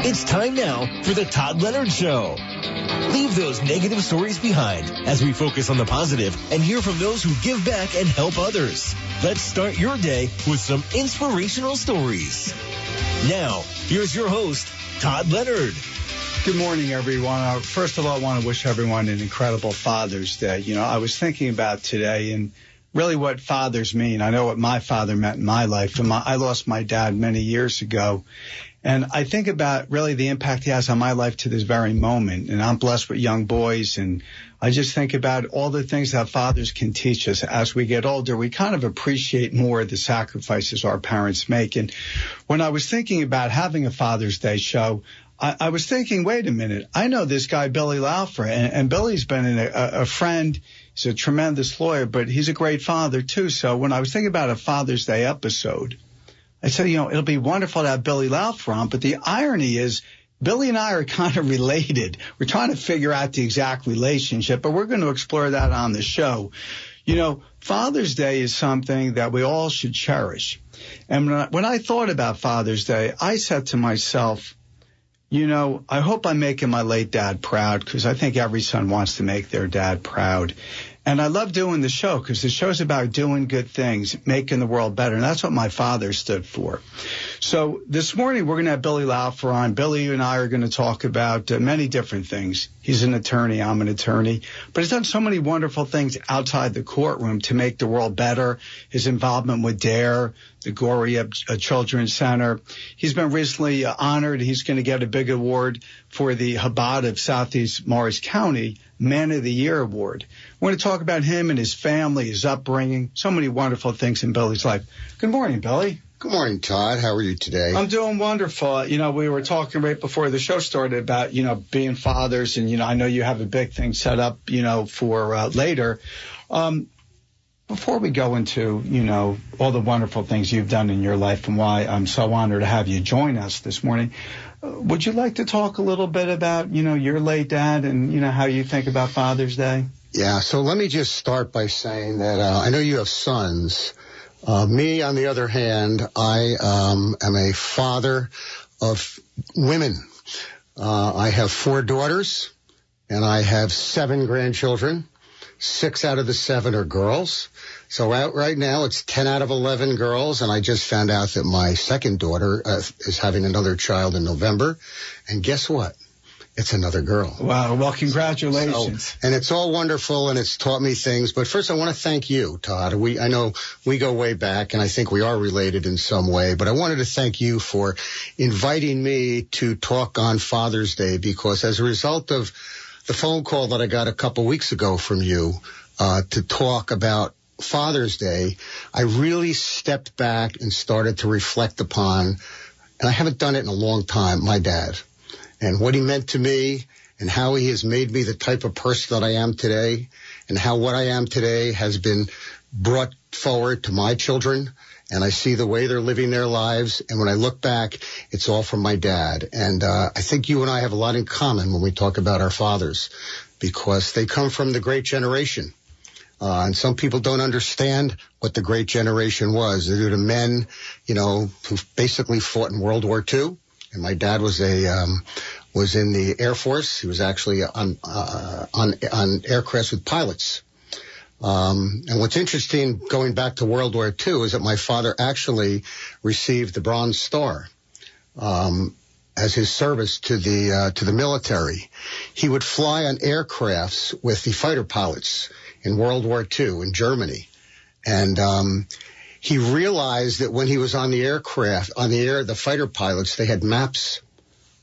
It's time now for the Todd Leonard Show. Leave those negative stories behind as we focus on the positive and hear from those who give back and help others. Let's start your day with some inspirational stories. Now, here's your host, Todd Leonard. Good morning, everyone. First of all, I want to wish everyone an incredible Father's Day. You know, I was thinking about today and really what fathers mean. I know what my father meant in my life. I lost my dad many years ago. And I think about really the impact he has on my life to this very moment. And I'm blessed with young boys. And I just think about all the things that fathers can teach us as we get older. We kind of appreciate more the sacrifices our parents make. And when I was thinking about having a Father's Day show, I was thinking, wait a minute, I know this guy, Billy Laufer, and Billy's been a friend. He's a tremendous lawyer, but he's a great father, too. So when I was thinking about a Father's Day episode, I said, you know, it'll be wonderful to have Billy Laufer on, but the irony is Billy and I are kind of related. We're trying to figure out the exact relationship, but we're going to explore that on the show. You know, Father's Day is something that we all should cherish. And when I thought about Father's Day, I said to myself, you know, I hope I'm making my late dad proud, because I think every son wants to make their dad proud. And I love doing the show because the show's about doing good things, making the world better. And that's what my father stood for. So this morning, we're going to have Billy Laufer on. Billy and I are going to talk about many different things. He's an attorney. I'm an attorney. But he's done so many wonderful things outside the courtroom to make the world better. His involvement with DARE, the Gloria Children's Center. He's been recently honored. He's going to get a big award for the Chabad of Southeast Morris County Man of the Year Award. We're going to talk about him and his family, his upbringing, so many wonderful things in Billy's life. Good morning, Billy. Good morning, Todd. How are you today? I'm doing wonderful. You know, we were talking right before the show started about, you know, being fathers. And, you know, I know you have a big thing set up, you know, for later. Before we go into, you know, all the wonderful things you've done in your life and why I'm so honored to have you join us this morning, would you like to talk a little bit about, you know, your late dad and, you know, how you think about Father's Day? Yeah, so let me just start by saying that I know you have sons. Me, on the other hand, I am a father of women. I have 4 daughters, and I have 7 grandchildren. 6 out of the 7 are girls. So right now it's 10 out of 11 girls, and I just found out that my second daughter is having another child in November. And guess what? It's another girl. Wow. Well, congratulations. And it's all wonderful, and it's taught me things. But first, I want to thank you, Todd. I know we go way back, and I think we are related in some way. But I wanted to thank you for inviting me to talk on Father's Day, because as a result of the phone call that I got a couple weeks ago from you to talk about Father's Day, I really stepped back and started to reflect upon, and I haven't done it in a long time, my dad. And what he meant to me, and how he has made me the type of person that I am today, and how what I am today has been brought forward to my children. And I see the way they're living their lives. And when I look back, it's all from my dad. And I think you and I have a lot in common when we talk about our fathers, because they come from the great generation. And some people don't understand what the great generation was. They're the men, you know, who basically fought in World War II. And my dad was was in the Air Force. He was actually on aircrafts with pilots. And what's interesting, going back to World War II, is that my father actually received the Bronze Star as his service to the military. He would fly on aircrafts with the fighter pilots in World War II in Germany. And he realized that when he was on the aircraft, the fighter pilots, they had maps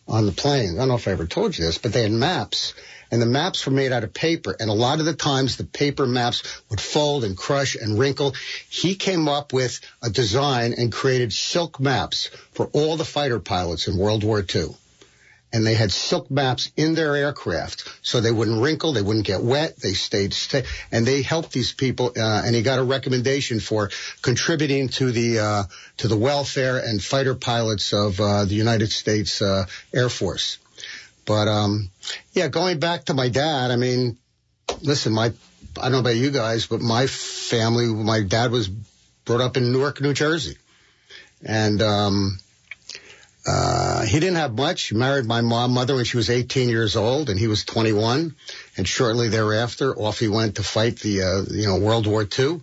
on the plane. I don't know if I ever told you this, but they had maps, and the maps were made out of paper. And a lot of the times the paper maps would fold and crush and wrinkle. He came up with a design and created silk maps for all the fighter pilots in World War II. And they had silk maps in their aircraft so they wouldn't wrinkle, they wouldn't get wet, they stayed and they helped these people. And he got a recommendation for contributing to the welfare and fighter pilots of the United States Air Force. But yeah, going back to my dad, I mean, listen, I don't know about you guys, but my family, my dad was brought up in Newark, New Jersey, and He didn't have much. He married my mother when she was 18 years old, and he was 21. And shortly thereafter, off he went to fight the World War II.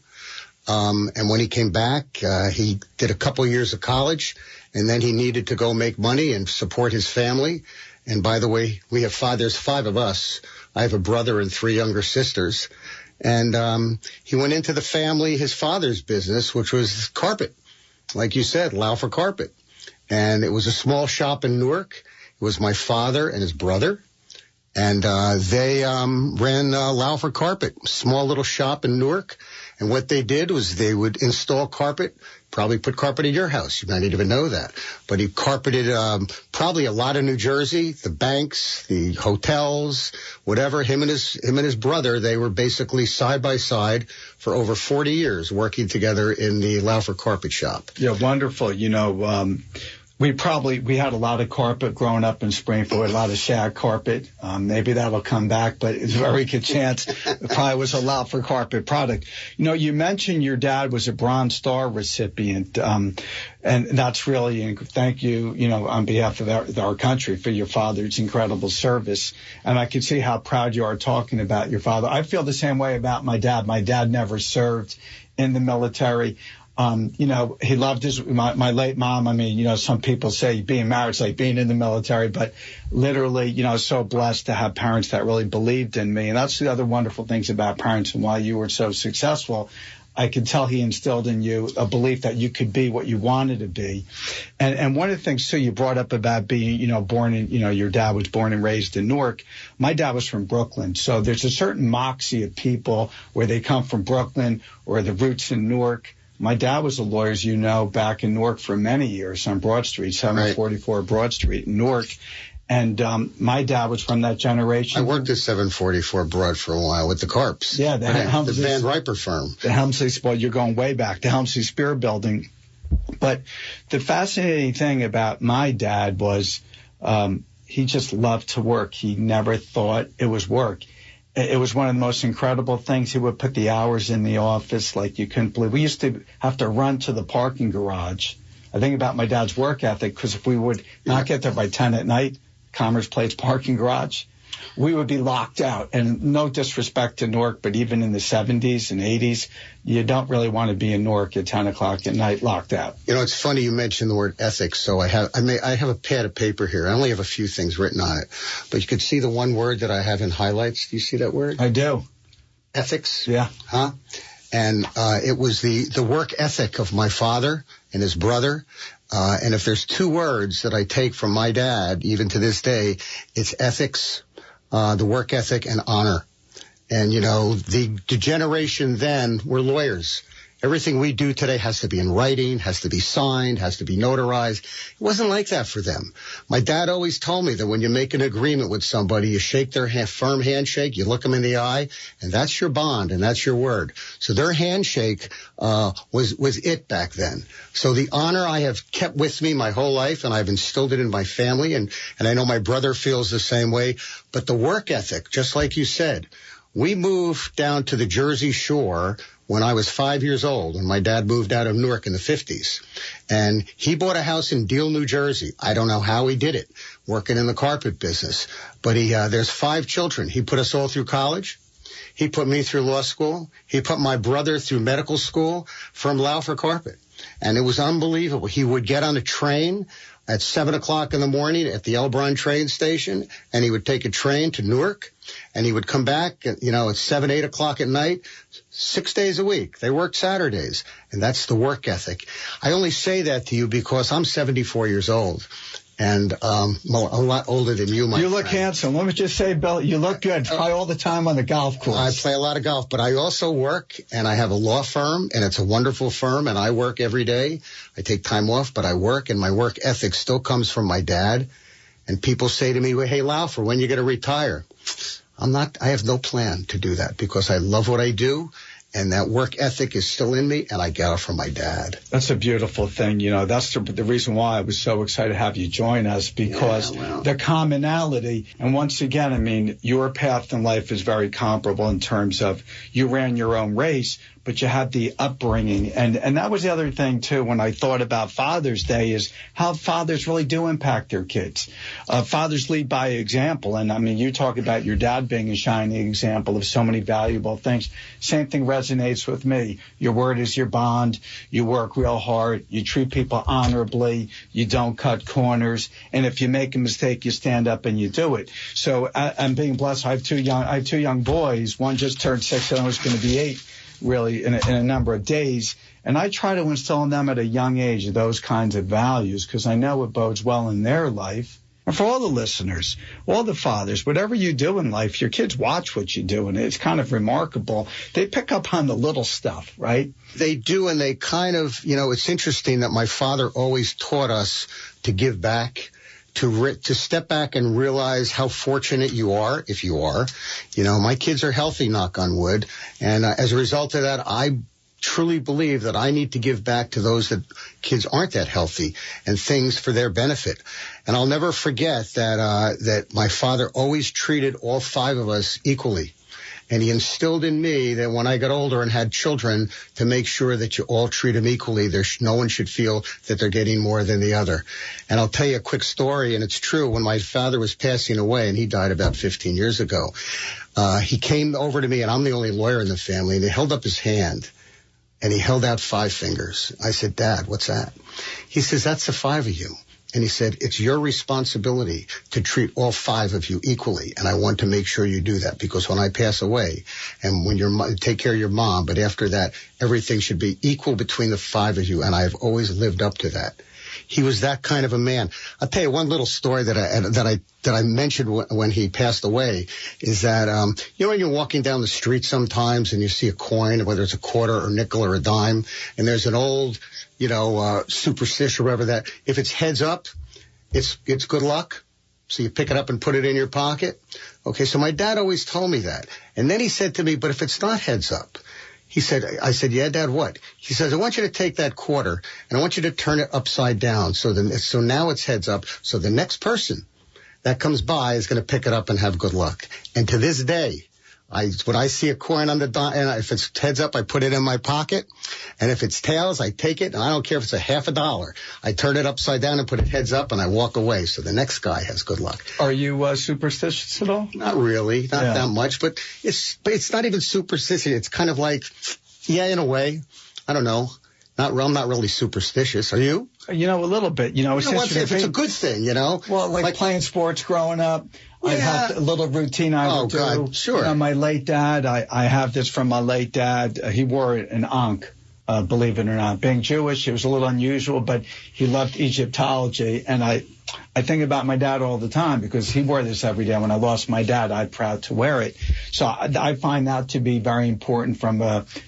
And when he came back, he did a couple years of college, and then he needed to go make money and support his family. And by the way, there's 5 of us. I have a brother and 3 younger sisters. And he went into his father's business, which was carpet. Like you said, Laufer Carpet. And it was a small shop in Newark. It was my father and his brother. And they ran Laufer Carpet, small little shop in Newark. And what they did was they would install carpet, probably put carpet in your house. You might not even know that. But he carpeted probably a lot of New Jersey, the banks, the hotels, whatever. Him and his brother, they were basically side by side for over 40 years working together in the Laufer Carpet shop. Yeah, wonderful. We had a lot of carpet growing up in Springfield, a lot of shag carpet. Maybe that'll come back, but it's a very good chance. It probably was a Laufer Carpet product. You mentioned your dad was a Bronze Star recipient, and that's really, thank you, on behalf of our country for your father's incredible service. And I can see how proud you are talking about your father. I feel the same way about my dad. My dad never served in the military. He loved my late mom. I mean, some people say being married is like being in the military, but literally, so blessed to have parents that really believed in me. And that's the other wonderful things about parents. And why you were so successful, I could tell he instilled in you a belief that you could be what you wanted to be. And one of the things, too, you brought up about being, born in, your dad was born and raised in Newark. My dad was from Brooklyn. So there's a certain moxie of people where they come from Brooklyn or the roots in Newark. My dad was a lawyer, as you know, back in Newark for many years on Broad Street, 744 right. Broad Street in Newark. And my dad was from that generation. I worked at 744 Broad for a while with the Carps. Yeah, the Van Riper firm. The Helmsley, well, you're going way back, the Helmsley Spear Building. But the fascinating thing about my dad was he just loved to work. He never thought it was work. It was one of the most incredible things. He would put the hours in the office like you couldn't believe. We used to have to run to the parking garage. I think about my dad's work ethic, because if we would not get there by 10 at night, Commerce Place parking garage, we would be locked out. And no disrespect to Newark, but even in the 70s and 80s, you don't really want to be in Newark at 10 o'clock at night locked out. It's funny you mentioned the word ethics. So I have a pad of paper here. I only have a few things written on it, but you could see the one word that I have in highlights. Do you see that word? I do. Ethics? Yeah. Huh? And it was the work ethic of my father and his brother. And if there's 2 words that I take from my dad, even to this day, it's ethics, the work ethic, and honor. And, the generation then were lawyers. Everything we do today has to be in writing, has to be signed, has to be notarized. It wasn't like that for them. My dad always told me that when you make an agreement with somebody, you shake their hand, firm handshake, you look them in the eye, and that's your bond, and that's your word. So their handshake was it back then. So the honor I have kept with me my whole life, and I've instilled it in my family, and I know my brother feels the same way. But the work ethic, just like you said, we moved down to the Jersey Shore when I was 5 years old, and my dad moved out of Newark in the 50s. And he bought a house in Deal, New Jersey. I don't know how he did it, working in the carpet business. But there's 5 children. He put us all through college. He put me through law school. He put my brother through medical school from Laufer Carpet. And it was unbelievable. He would get on a train at 7 o'clock in the morning at the Elbron train station, and he would take a train to Newark, and he would come back at 7, 8 o'clock at night, 6 days a week. They worked Saturdays, and that's the work ethic. I only say that to you because I'm 74 years old, and a lot older than you, my friend. You look handsome. Let me just say, Bill, you look good. Play all the time on the golf course. I play a lot of golf, but I also work, and I have a law firm, and it's a wonderful firm, and I work every day. I take time off, but I work, and my work ethic still comes from my dad. And people say to me, well, hey, Laufer, when are you going to retire? I have no plan to do that because I love what I do. And that work ethic is still in me, and I got it from my dad. That's a beautiful thing. That's the reason why I was so excited to have you join us, because the commonality, and once again, your path in life is very comparable in terms of you ran your own race, but you have the upbringing. And that was the other thing, too, when I thought about Father's Day, is how fathers really do impact their kids. Fathers lead by example. And, I mean, you talk about your dad being a shining example of so many valuable things. Same thing resonates with me. Your word is your bond. You work real hard. You treat people honorably. You don't cut corners. And if you make a mistake, you stand up and you do it. So I'm being blessed. I have two young boys. One just turned 6, and I was going to be 8. Really in a number of days. And I try to instill in them at a young age those kinds of values, because I know it bodes well in their life. And for all the listeners, all the fathers, whatever you do in life, your kids watch what you do, and it's kind of remarkable. They pick up on the little stuff, right? They do, and they kind of, it's interesting that my father always taught us to give back, to step back and realize how fortunate you are, if you are. My kids are healthy, knock on wood. And as a result of that, I truly believe that I need to give back to those that kids aren't that healthy, and things for their benefit. And I'll never forget that my father always treated all 5 of us equally. And he instilled in me that when I got older and had children, to make sure that you all treat them equally. No one should feel that they're getting more than the other. And I'll tell you a quick story, and it's true. When my father was passing away, and he died about 15 years ago, he came over to me, and I'm the only lawyer in the family, and he held up his hand, and he held out 5 fingers. I said, "Dad, what's that?" He says, "That's the 5 of you." And he said, "It's your responsibility to treat all 5 of you equally. And I want to make sure you do that, because when I pass away, and when take care of your mom, but after that, everything should be equal between the 5 of you." And I've always lived up to that. He was that kind of a man. I'll tell you one little story that I mentioned when he passed away, is that, when you're walking down the street sometimes and you see a coin, whether it's a quarter or nickel or a dime, and there's an old, superstition or whatever, that if it's heads up, it's good luck. So you pick it up and put it in your pocket. Okay, so my dad always told me that. And then he said to me, "But if it's not heads up?" I said, "Yeah, Dad, what?" He says, "I want you to take that quarter and I want you to turn it upside down. So now it's heads up. So the next person that comes by is going to pick it up and have good luck." And to this day, when I see a coin on the dime, and if it's heads up, I put it in my pocket. And if it's tails, I take it. And I don't care if it's a half a dollar. I turn it upside down and put it heads up, and I walk away. So the next guy has good luck. Are you superstitious at all? Not really. Not that much. But it's not even superstitious. It's kind of like, yeah, in a way. I don't know. I'm not really superstitious. Are you? A little bit. If it's a good thing, Well, like playing sports growing up. Yeah. I have a little routine I would do. God, sure. My late dad, I have this from my late dad. He wore an ankh, believe it or not. Being Jewish, it was a little unusual, but he loved Egyptology. And I think about my dad all the time, because he wore this every day. When I lost my dad, I'm proud to wear it. So I find that to be very important from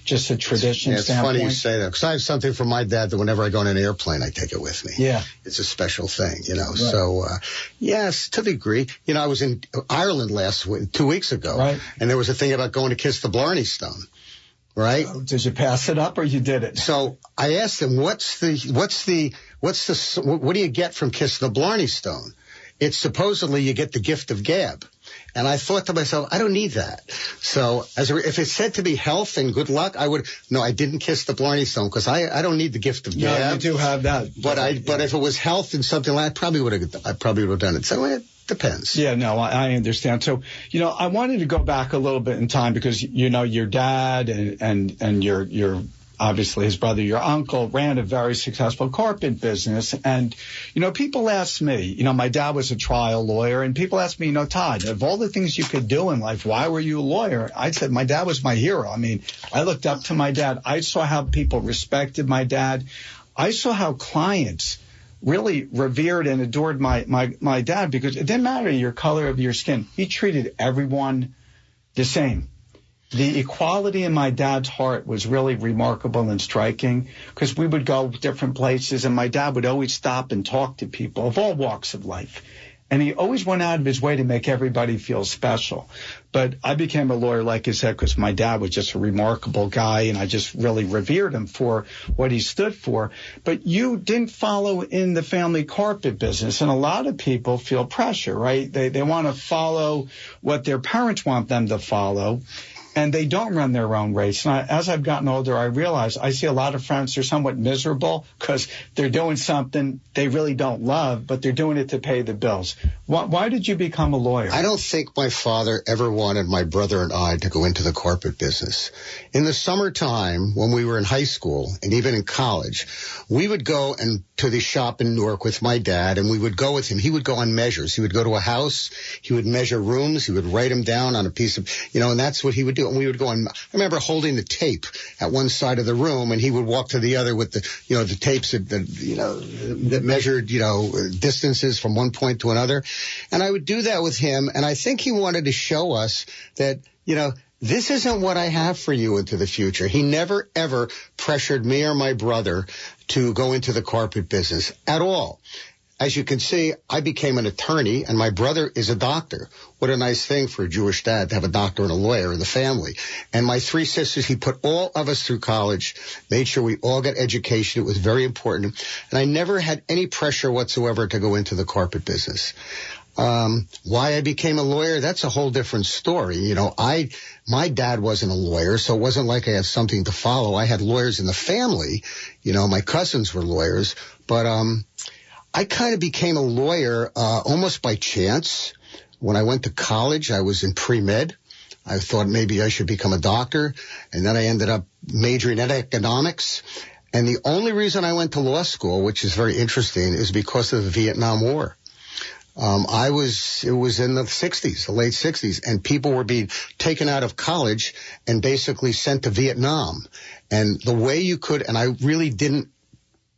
just a tradition standpoint. It's funny you say that, because I have something from my dad that whenever I go on an airplane, I take it with me. Yeah. It's a special thing, Right. So, yes, to the degree. I was in Ireland 2 weeks ago. Right. And there was a thing about going to kiss the Blarney Stone. Right? So did you pass it up or you did it? So I asked him, what do you get from kissing the Blarney Stone? It's supposedly you get the gift of gab. And I thought to myself, I don't need that. So if it said to be health and good luck, I didn't kiss the Blarney Stone, because I don't need the gift of gab. No, you do have that. But if it was health and something like that, I probably would have done it. So it depends. Yeah, no, I understand. So, I wanted to go back a little bit in time, because, your dad and your obviously his brother, your uncle, ran a very successful carpet business. And, people ask me, my dad was a trial lawyer, and people ask me, Todd, of all the things you could do in life, why were you a lawyer? I said, my dad was my hero. I mean, I looked up to my dad. I saw how people respected my dad. I saw how clients really revered and adored my dad, because it didn't matter your color of your skin. He treated everyone the same. The equality in my dad's heart was really remarkable and striking, because we would go different places, and my dad would always stop and talk to people of all walks of life. And he always went out of his way to make everybody feel special. But I became a lawyer, like I said, because my dad was just a remarkable guy, and I just really revered him for what he stood for. But you didn't follow in the family carpet business, and a lot of people feel pressure, right? They want to follow what their parents want them to follow. and they don't run their own race. And as I've gotten older, I realize I see a lot of friends who are somewhat miserable because they're doing something they really don't love, but they're doing it to pay the bills. Why did you become a lawyer? I don't think my father ever wanted my brother and I to go into the carpet business. In the summertime, when we were in high school and even in college, we would go to the shop in Newark with my dad, and we would go with him. He would go on measures. He would go to a house. He would measure rooms. He would write them down on a piece of, and that's what he would do. And we would go on. I remember holding the tape at one side of the room, and he would walk to the other with the tapes that measured, distances from one point to another. And I would do that with him. And I think he wanted to show us that, this isn't what I have for you into the future. He never, ever pressured me or my brother to go into the carpet business at all. As you can see, I became an attorney, and my brother is a doctor. What a nice thing for a Jewish dad to have a doctor and a lawyer in the family. And my three sisters, he put all of us through college, made sure we all got education. It was very important. And I never had any pressure whatsoever to go into the carpet business. Why I became a lawyer, that's a whole different story. My dad wasn't a lawyer, so it wasn't like I had something to follow. I had lawyers in the family. My cousins were lawyers. But I kind of became a lawyer almost by chance. When I went to college, I was in pre-med. I thought maybe I should become a doctor, and then I ended up majoring in economics. And the only reason I went to law school, which is very interesting, is because of the Vietnam War. It was in the 60s, the late 60s, and people were being taken out of college and basically sent to Vietnam. And the way you could, and I really didn't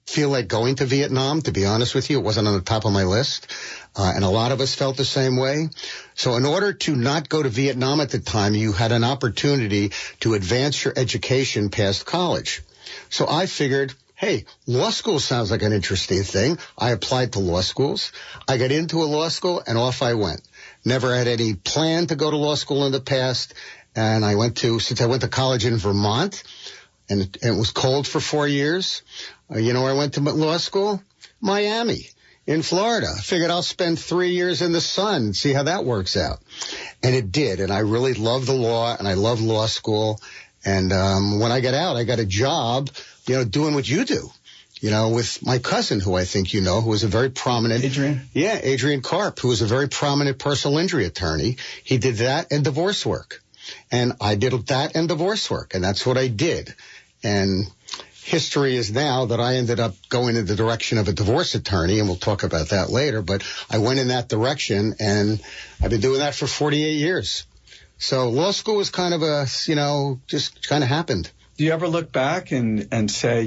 feel like going to Vietnam, to be honest with you. It wasn't on the top of my list. And a lot of us felt the same way. So in order to not go to Vietnam at the time, you had an opportunity to advance your education past college. So I figured, hey, law school sounds like an interesting thing. I applied to law schools. I got into a law school, and off I went. Never had any plan to go to law school in the past. And since I went to college in Vermont, and it was cold for 4 years, where I went to law school? Miami, in Florida. I figured I'll spend 3 years in the sun and see how that works out. And it did. And I really love the law, and I love law school. And when I got out, I got a job, doing what you do, with my cousin, who I think who was a very prominent... Adrian? Yeah, Adrian Karp, who was a very prominent personal injury attorney. He did that and divorce work. And I did that and divorce work, and that's what I did. And history is now that I ended up going in the direction of a divorce attorney, and we'll talk about that later, but I went in that direction, and I've been doing that for 48 years. So law school was kind of just kind of happened. Do you ever look back and say,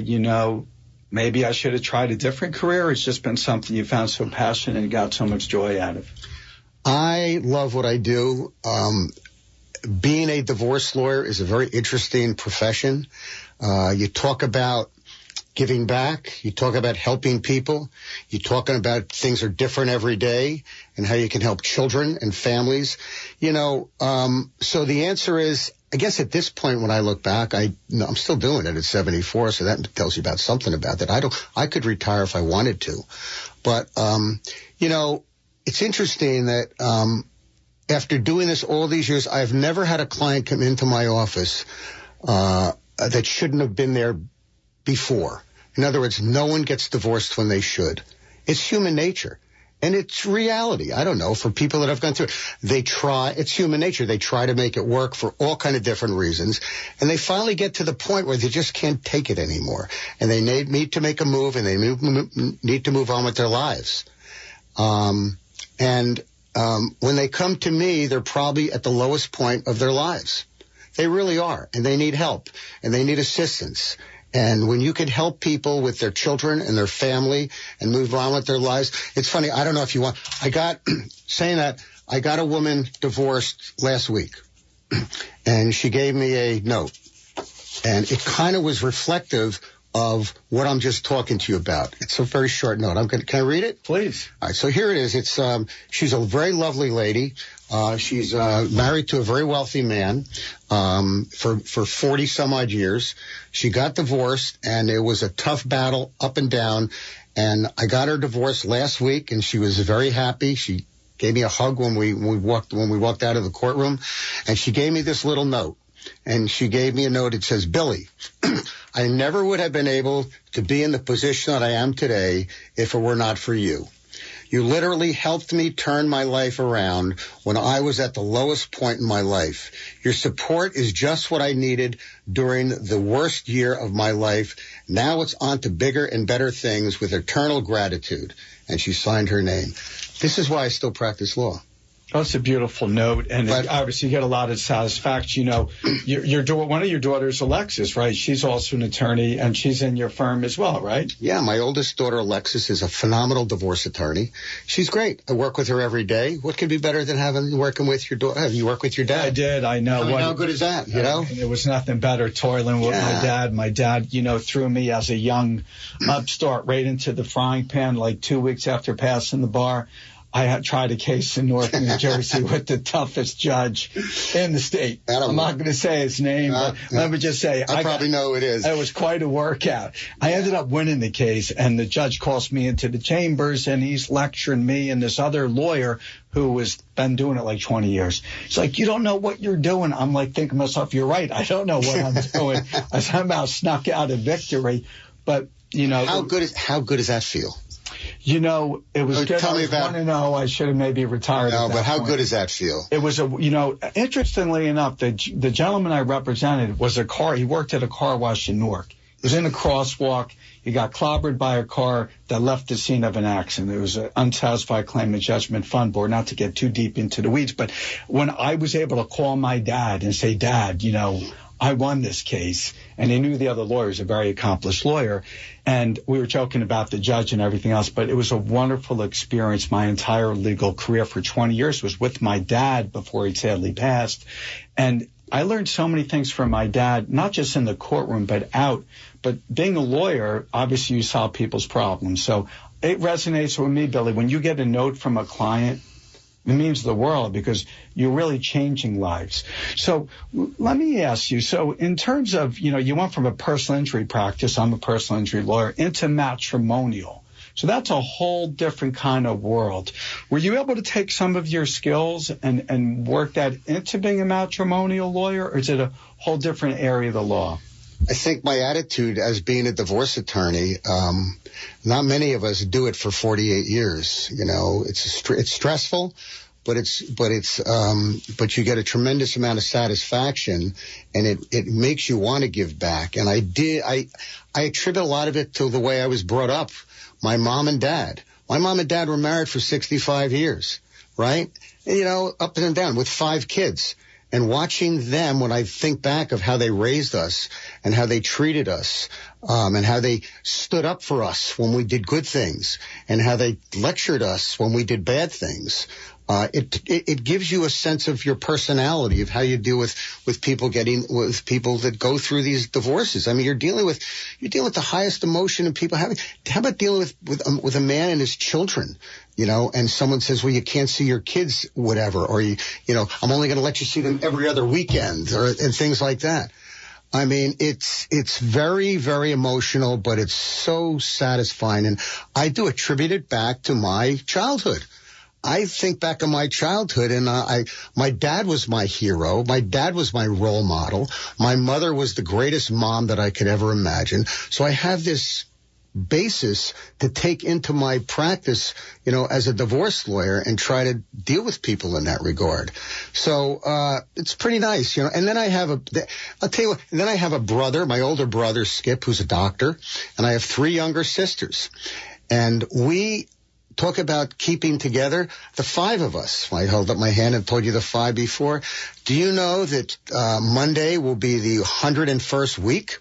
maybe I should have tried a different career, or it's just been something you found so passionate and got so much joy out of? I love what I do. Being a divorce lawyer is a very interesting profession. You talk about giving back. You talk about helping people. You're talking about things are different every day and how you can help children and families. So the answer is, I guess at this point when I look back, I'm still doing it at 74, so that tells you about something about that. I could retire if I wanted to. But, it's interesting that after doing this all these years, I've never had a client come into my office that shouldn't have been there before. In other words, no one gets divorced when they should. It's human nature. And it's reality. I don't know, for people that have gone through it. It's human nature. They try to make it work for all kind of different reasons. And they finally get to the point where they just can't take it anymore. And they need to make a move, and they need to move on with their lives. When they come to me, they're probably at the lowest point of their lives. They really are. And they need help, and they need assistance. And when you can help people with their children and their family and move on with their lives, it's funny. I don't know if you want, I got a woman divorced last week, and she gave me a note, and it kind of was reflective of what I'm just talking to you about. It's a very short note. Can I read it? Please. All right. So here it is. It's, she's a very lovely lady. She's married to a very wealthy man for 40 some odd years. She got divorced, and it was a tough battle up and down. And I got her divorced last week, and she was very happy. She gave me a hug when we walked out of the courtroom, and she gave me this little note. and she gave me a note. It says, Billy, I never would have been able to be in the position that I am today if it were not for you. You literally helped me turn my life around when I was at the lowest point in my life. Your support is just what I needed during the worst year of my life. Now it's on to bigger and better things with eternal gratitude. And she signed her name. This is why I still practice law. That's a beautiful note, and obviously you get a lot of satisfaction. You know, one of your daughters, Alexis, right? She's also an attorney, and she's in your firm as well, right? Yeah, my oldest daughter, Alexis, is a phenomenal divorce attorney. She's great. I work with her every day. What could be better than working with your daughter? You work with your dad? I did. I know. How good is that? You know, it was nothing better toiling with my dad. My dad, threw me as a young upstart right into the frying pan. Like 2 weeks after passing the bar, I had tried a case in North New Jersey with the toughest judge in the state. I'm not going to say his name, but let me just say. I probably know who it is. It was quite a workout. I ended up winning the case, and the judge calls me into the chambers, and he's lecturing me and this other lawyer who has been doing it like 20 years. He's like, you don't know what you're doing. I'm like thinking to myself, you're right. I don't know what I'm doing. I somehow snuck out a victory. But, How good does that feel? It was good. Tell me about 1-0. I should have maybe retired. No, but how point. good does that feel? It was interestingly enough, the gentleman I represented was he worked at a car wash in Newark. He was in a crosswalk. He got clobbered by a car that left the scene of an accident. It was an unsatisfied claimant judgment fund board, not to get too deep into the weeds. But when I was able to call my dad and say, Dad, I won this case, and he knew the other lawyer was a very accomplished lawyer, and we were joking about the judge and everything else, but it was a wonderful experience. My entire legal career for 20 years was with my dad before he sadly passed, and I learned so many things from my dad, not just in the courtroom, but out. But being a lawyer, obviously you solve people's problems. So it resonates with me, Billy. When you get a note from a client, it means the world because you're really changing lives. So let me ask you, so in terms of, you went from a personal injury practice, I'm a personal injury lawyer, into matrimonial. So that's a whole different kind of world. Were you able to take some of your skills and work that into being a matrimonial lawyer, or is it a whole different area of the law? I think my attitude as being a divorce attorney, not many of us do it for 48 years. It's stressful, but you get a tremendous amount of satisfaction, and it makes you want to give back. And I attribute a lot of it to the way I was brought up. My mom and dad were married for 65 years, right? Up and down with 5 kids. And watching them, when I think back of how they raised us and how they treated us, and how they stood up for us when we did good things and how they lectured us when we did bad things, it gives you a sense of your personality, of how you deal with people that go through these divorces. I mean, you're dealing with the highest emotion in people having. How about dealing with a man and his children? And someone says, well, you can't see your kids, whatever, or I'm only going to let you see them every other weekend, and things like that. I mean, it's very, very emotional, but it's so satisfying. And I do attribute it back to my childhood. I think back on my childhood, and my dad was my hero. My dad was my role model. My mother was the greatest mom that I could ever imagine. So I have this basis to take into my practice, as a divorce lawyer, and try to deal with people in that regard. So it's pretty nice, And then I have a brother, my older brother, Skip, who's a doctor, and I have 3 younger sisters. And we talk about keeping together, the 5 of us. I held up my hand and told you the 5 before. Do you know that Monday will be the 101st week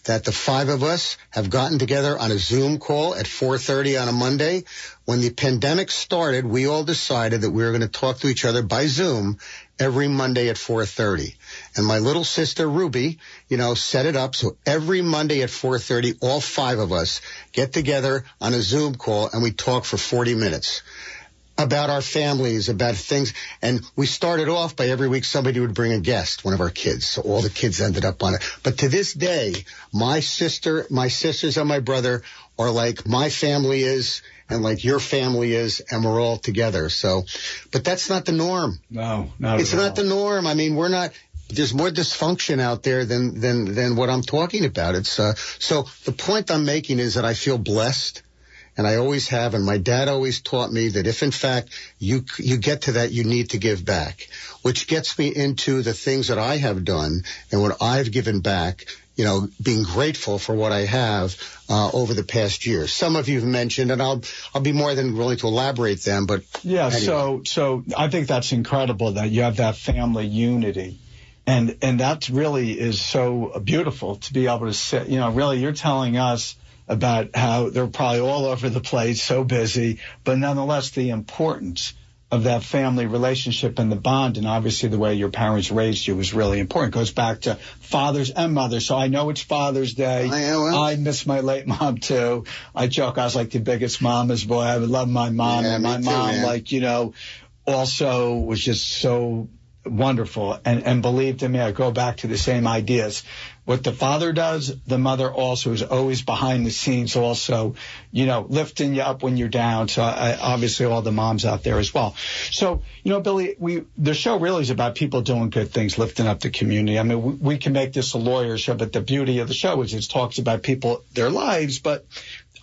that the 5 of us have gotten together on a Zoom call at 4:30 on a Monday? When the pandemic started, we all decided that we were going to talk to each other by Zoom every Monday at 4:30. And my little sister, Ruby, set it up so every Monday at 4:30, all 5 of us get together on a Zoom call and we talk for 40 minutes about our families, about things. And we started off by every week somebody would bring a guest, one of our kids. So all the kids ended up on it. But to this day, my sisters and my brother are like my family is and like your family is, and we're all together. So, but that's not the norm. No, it's not the norm. I mean, we're not. there's more dysfunction out there than what I'm talking about. It's so the point I'm making is that I feel blessed, and I always have, and my dad always taught me that if in fact you get to that, you need to give back, which gets me into the things that I have done and what I've given back, you know, being grateful for what I have over the past year. Some of you have mentioned, and I'll be more than willing to elaborate them, but yeah, anyway. So I think that's incredible that you have that family unity. And that really is so beautiful to be able to sit, you know, really you're telling us about how they're probably all over the place, so busy, but nonetheless the importance of that family relationship and the bond, and obviously the way your parents raised you was really important. It goes back to fathers and mothers. So I know it's Father's Day. I miss my late mom too. I joke I was like the biggest mama's boy. I would love my mom. Yeah, and my mom, like, you know, also was just so wonderful and believed in me. I go back to the same ideas. What the father does, the mother also is always behind the scenes also, you know, lifting you up when you're down. So obviously all the moms out there as well. So, you know, Billy, the show really is about people doing good things, lifting up the community. I mean, we can make this a lawyer show, but the beauty of the show is it talks about people, their lives, but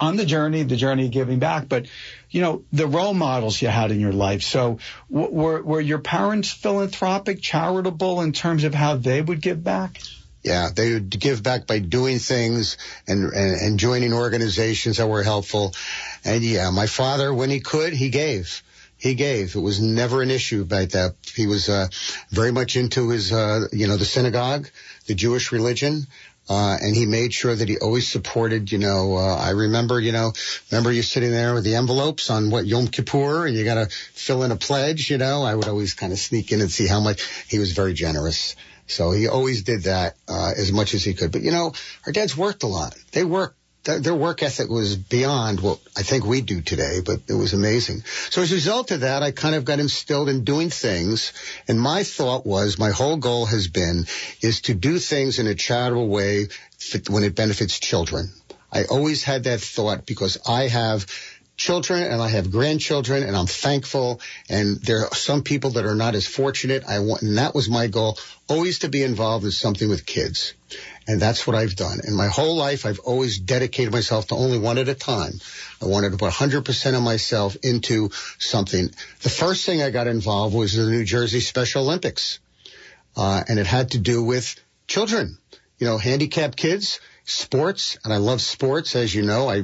on the journey of giving back. But, you know, the role models you had in your life. So were your parents philanthropic, charitable in terms of how they would give back? Yeah, they would give back by doing things and joining organizations that were helpful. And yeah, my father, when he could, he gave. He gave. It was never an issue about that. He was very much into his, you know, the synagogue, the Jewish religion. And he made sure that he always supported, you know, I remember you sitting there with the envelopes on Yom Kippur, and you got to fill in a pledge, you know. I would always kind of sneak in and see how much. He was very generous. So he always did that as much as he could. But, you know, our dads worked a lot. They worked. Their work ethic was beyond what I think we do today, but it was amazing. So as a result of that, I kind of got instilled in doing things. And my thought was, my whole goal has been, is to do things in a charitable way when it benefits children. I always had that thought because I have children and I have grandchildren, and I'm thankful. And there are some people that are not as fortunate. And that was my goal, always to be involved in something with kids. And that's what I've done. In my whole life, I've always dedicated myself to only one at a time. I wanted to put 100% of myself into something. The first thing I got involved was the New Jersey Special Olympics. And it had to do with children, you know, handicapped kids, sports. And I love sports, as you know.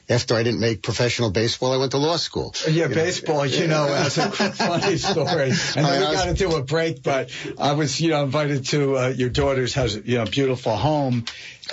After I didn't make professional baseball, I went to law school. Yeah, baseball, you know, that's a funny story. And then we got to do a break, but I was, you know, invited to your daughter's house, you know, beautiful home.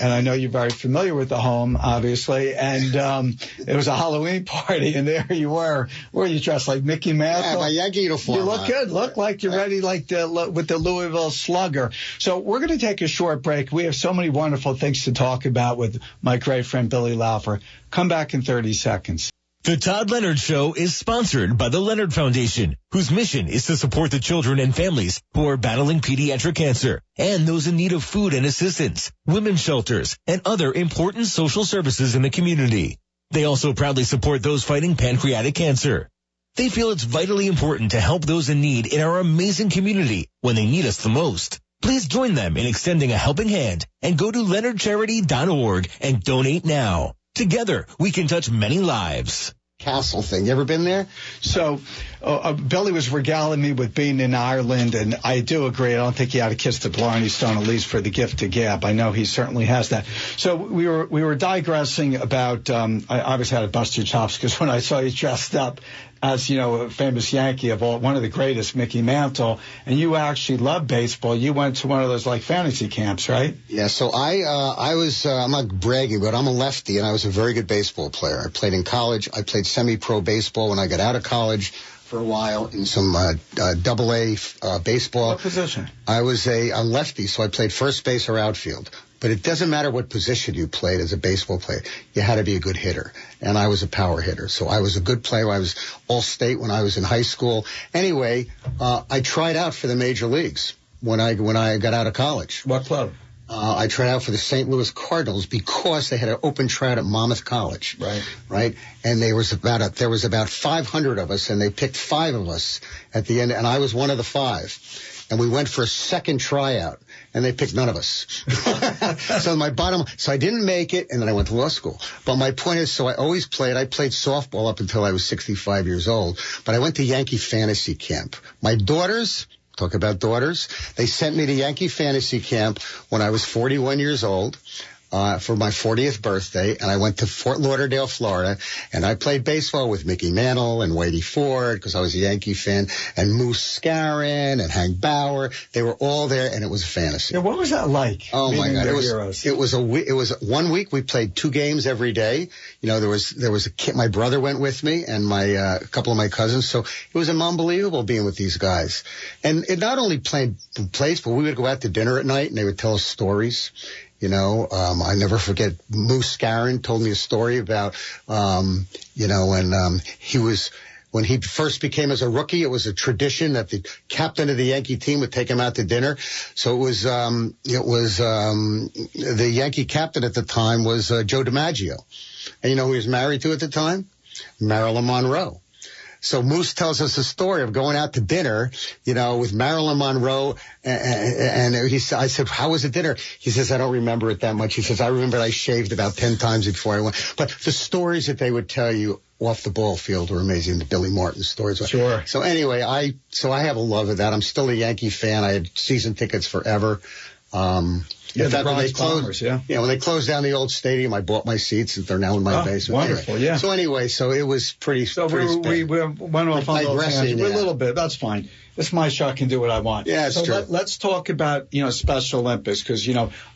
And I know you're very familiar with the home, obviously. And it was a Halloween party, and there you were. Were you dressed like Mickey Mouse? Yeah, my Yankee uniform. You look good. Look like you're ready, like with the Louisville Slugger. So we're going to take a short break. We have so many wonderful things to talk about with my great friend Billy Laufer. Come back in 30 seconds. The Todd Leonard Show is sponsored by the Leonard Foundation, whose mission is to support the children and families who are battling pediatric cancer and those in need of food and assistance, women's shelters, and other important social services in the community. They also proudly support those fighting pancreatic cancer. They feel it's vitally important to help those in need in our amazing community when they need us the most. Please join them in extending a helping hand and go to leonardcharity.org and donate now. Together, we can touch many lives. Castle thing. You ever been there? So Billy was regaling me with being in Ireland, and I do agree. I don't think he had to kiss the Blarney Stone, at least for the gift to gab. I know he certainly has that. So we were digressing about, I obviously had to bust your chops because when I saw you dressed up as, you know, a famous Yankee of all, one of the greatest, Mickey Mantle, and you actually love baseball. You went to one of those, like, fantasy camps, right? Yeah, so I was, I'm not bragging, but I'm a lefty, and I was a very good baseball player. I played in college. I played semi-pro baseball when I got out of college for a while in some double-A baseball. What position? I was a lefty, so I played first base or outfield. But it doesn't matter what position you played as a baseball player. You had to be a good hitter. And I was a power hitter. So I was a good player. I was all-state when I was in high school. Anyway, I tried out for the major leagues when I got out of college. What club? I tried out for the St. Louis Cardinals because they had an open tryout at Monmouth College. Right. And there was about 500 of us, and they picked 5 of us at the end, and I was one of the 5. and we went for a second tryout, and they picked none of us. So I didn't make it, and then I went to law school. But my point is, so I always played. I played softball up until I was 65 years old, but I went to Yankee fantasy camp. My daughters, talk about daughters, they sent me to Yankee fantasy camp when I was 41 years old. For my 40th birthday, and I went to Fort Lauderdale, Florida, and I played baseball with Mickey Mantle and Whitey Ford because I was a Yankee fan, and Moose Scarron and Hank Bauer. They were all there, and it was a fantasy. Yeah, what was that like? Oh my God! It was 1 week. We played 2 games every day. You know, there was a kid. My brother went with me, and a couple of my cousins. So it was unbelievable being with these guys. And it not only played plays, but we would go out to dinner at night, and they would tell us stories. You know, I never forget Moose Scarron told me a story about, when he first became as a rookie, it was a tradition that the captain of the Yankee team would take him out to dinner. So it was the Yankee captain at the time was Joe DiMaggio. And you know who he was married to at the time? Marilyn Monroe. So Moose tells us a story of going out to dinner, you know, with Marilyn Monroe. And I said, how was the dinner? He says, I don't remember it that much. He says, I remember I shaved about 10 times before I went. But the stories that they would tell you off the ball field were amazing. The Billy Martin stories. Sure. So anyway, I have a love of that. I'm still a Yankee fan. I had season tickets forever. Yeah, the when they closed down the old stadium, I bought my seats, and they're now in my basement. Wonderful, anyway. yeah. So anyway, it was pretty. So we went off on a little bit. That's fine. It's my show. I can do what I want. Yeah, it's true. Let's talk about Special Olympics, because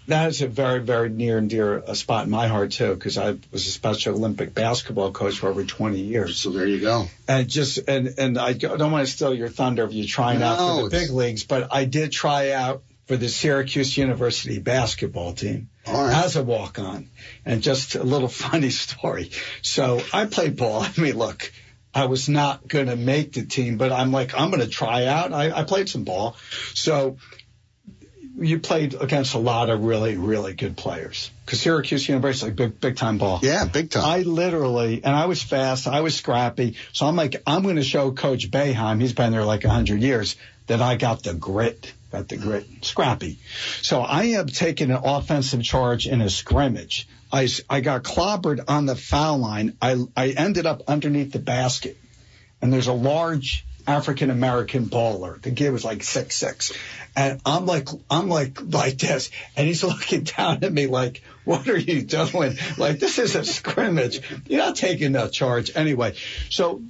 that is a very, very near and dear spot in my heart too, because I was a Special Olympic basketball coach for over 20 years. So there you go. And and I don't want to steal your thunder of you trying out for the big leagues, but I did try out for the Syracuse University basketball team as a walk-on. And just a little funny story. So I played ball. I mean, look, I was not going to make the team, but I'm going to try out. I played some ball. So you played against a lot of really, really good players. Because Syracuse University is like big time ball. Yeah, big time. I literally, and I was fast, I was scrappy. So I'm going to show Coach Boeheim, he's been there like 100 years, that I got the grit. Scrappy. So I am taking an offensive charge in a scrimmage. I got clobbered on the foul line. I ended up underneath the basket, and there's a large African-American baller. The kid was like 6'6", and I'm like this, and he's looking down at me like, what are you doing? Like, this is a scrimmage. You're not taking that charge. Anyway, so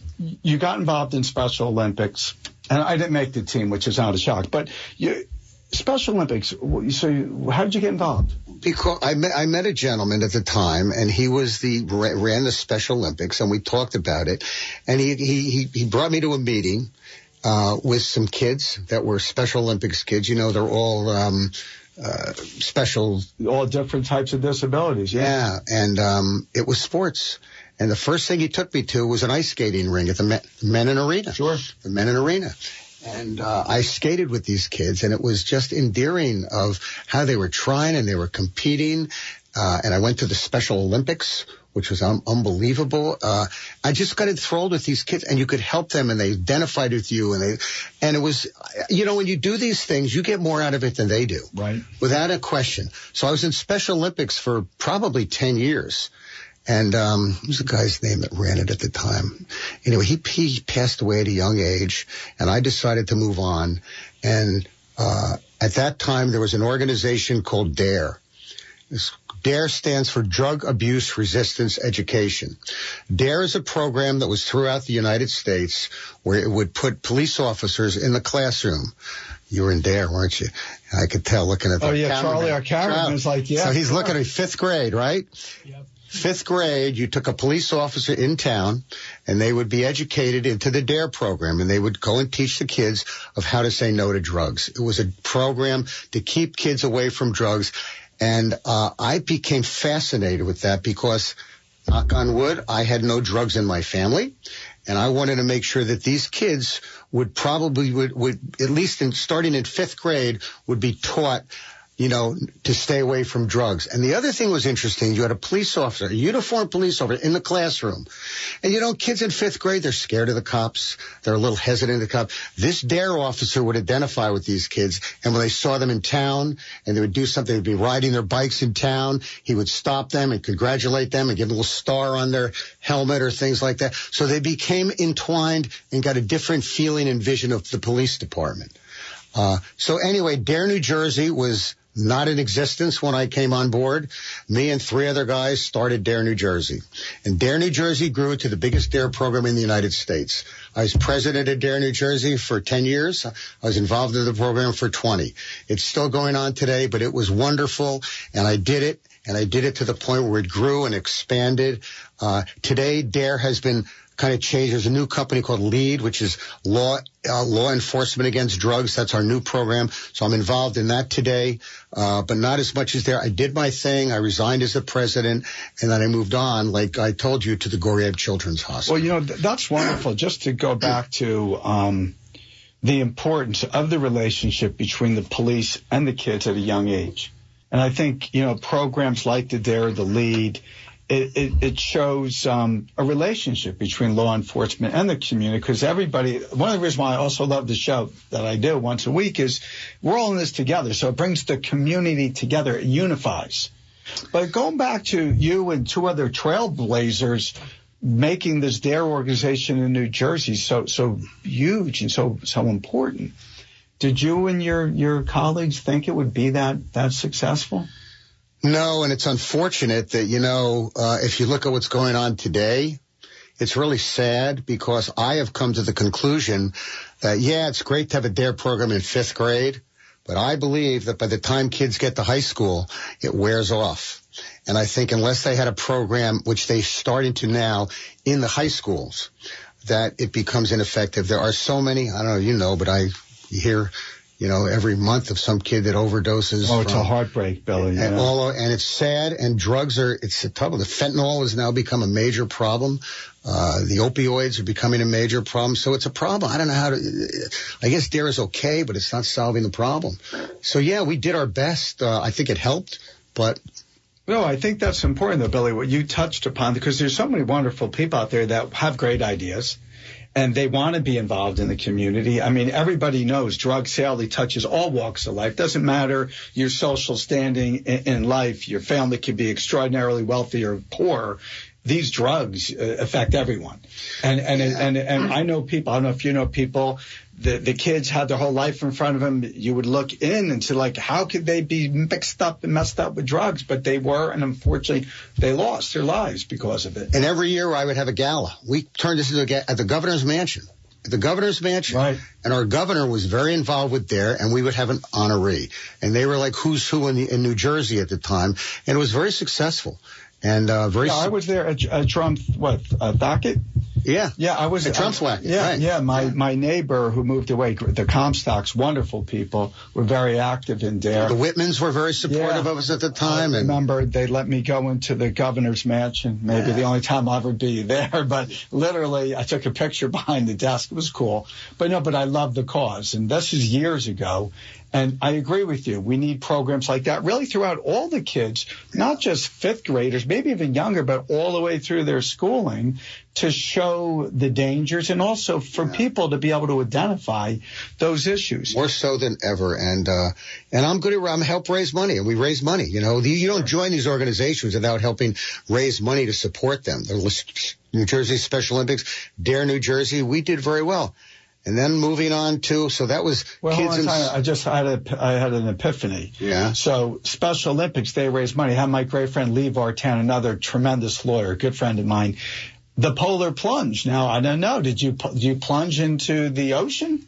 you got involved in Special Olympics. And I didn't make the team, which is not a shock. But Special Olympics, so how did you get involved? Because I met a gentleman at the time, and he ran the Special Olympics, and we talked about it. And he brought me to a meeting with some kids that were Special Olympics kids. They're all special. All different types of disabilities, yeah. And it was sports. And the first thing he took me to was an ice skating ring at the Menin Arena. Sure. The Menin Arena. And I skated with these kids, and it was just endearing of how they were trying and they were competing. And I went to the Special Olympics, which was unbelievable. I just got enthralled with these kids, and you could help them, and they identified with you. And it was, when you do these things, you get more out of it than they do. Right. Without a question. So I was in Special Olympics for probably 10 years. And who's the guy's name that ran it at the time? Anyway, he passed away at a young age, and I decided to move on. And at that time, there was an organization called DARE. DARE stands for Drug Abuse Resistance Education. DARE is a program that was throughout the United States where it would put police officers in the classroom. You were in DARE, weren't you? I could tell looking at the cameraman. Charlie, our cameraman, was like, yeah. So he's looking at 5th grade, right? Yep. 5th grade, you took a police officer in town, and they would be educated into the DARE program, and they would go and teach the kids of how to say no to drugs. It was a program to keep kids away from drugs, and I became fascinated with that because, knock on wood, I had no drugs in my family, and I wanted to make sure that these kids would at least starting in 5th grade, would be taught to stay away from drugs. And the other thing was interesting. You had a police officer, a uniformed police officer in the classroom. And, kids in 5th grade, they're scared of the cops. They're a little hesitant of the cops. This DARE officer would identify with these kids. And when they saw them in town and they would do something, they'd be riding their bikes in town, he would stop them and congratulate them and give a little star on their helmet or things like that. So they became entwined and got a different feeling and vision of the police department. So anyway, DARE New Jersey was not in existence when I came on board. Me and 3 other guys started DARE New Jersey. And DARE New Jersey grew to the biggest DARE program in the United States. I was president of DARE New Jersey for 10 years. I was involved in the program for 20. It's still going on today, but it was wonderful, and I did it. And I did it to the point where it grew and expanded. Today, DARE has been kind of changed. There's a new company called LEAD, which is law enforcement against drugs. That's our new program. So I'm involved in that today, but not as much as DARE. I did my thing. I resigned as the president, and then I moved on, like I told you, to the Goreb Children's Hospital. Well, that's wonderful. Just to go back to the importance of the relationship between the police and the kids at a young age. And I think, programs like the DARE, the LEAD, it shows a relationship between law enforcement and the community, because everybody, one of the reasons why I also love the show that I do once a week is we're all in this together. So it brings the community together. It unifies. But going back to you and 2 other trailblazers making this DARE organization in New Jersey so huge and so important, did you and your colleagues think it would be that successful? No, and it's unfortunate that, if you look at what's going on today, it's really sad, because I have come to the conclusion that, it's great to have a DARE program in 5th grade, but I believe that by the time kids get to high school, it wears off. And I think unless they had a program, which they starting to now in the high schools, that it becomes ineffective. There are so many, I don't know, but you hear, every month of some kid that overdoses. Oh, it's a heartbreak, Billy. And it's sad, and drugs it's a trouble. The fentanyl has now become a major problem. The opioids are becoming a major problem. So it's a problem. I don't know I guess DARE is okay, but it's not solving the problem. So we did our best. I think it helped, but. No, I think that's important, though, Billy, what you touched upon, because there's so many wonderful people out there that have great ideas. And they want to be involved in the community. I mean, everybody knows drug sale touches all walks of life. Doesn't matter your social standing in life. Your family could be extraordinarily wealthy or poor. These drugs affect everyone. And I know people, I don't know if you know people, the kids had their whole life in front of them. You would look in and say, how could they be mixed up and messed up with drugs? But they were, and unfortunately, they lost their lives because of it. And every year I would have a gala. We turned this into at the governor's mansion. At the governor's mansion. Right. And our governor was very involved with DARE, and we would have an honoree. And they were like who's who in New Jersey at the time. And it was very successful. And I was there at Trump, Docket? Yeah. Yeah, I was at Trump's Wacket. Yeah, right. yeah. My neighbor who moved away, the Comstocks, wonderful people, were very active in DARE. The Whitmans were very supportive of us at the time. I remember they let me go into the governor's mansion, maybe the only time I'll ever be there. But literally, I took a picture behind the desk. It was cool. But I love the cause. And this is years ago. And I agree with you. We need programs like that really throughout all the kids, not just 5th graders, maybe even younger, but all the way through their schooling, to show the dangers and also for people to be able to identify those issues. More so than ever. And I'm good at help raise money, and we raise money. You don't join these organizations without helping raise money to support them. The New Jersey Special Olympics, DARE New Jersey, we did very well. And then moving on to, so that was kids. I had an epiphany. Yeah. So Special Olympics, they raise money. I had my great friend Lee Vartan, another tremendous lawyer, good friend of mine. The polar plunge. Now, I don't know. Did you plunge into the ocean?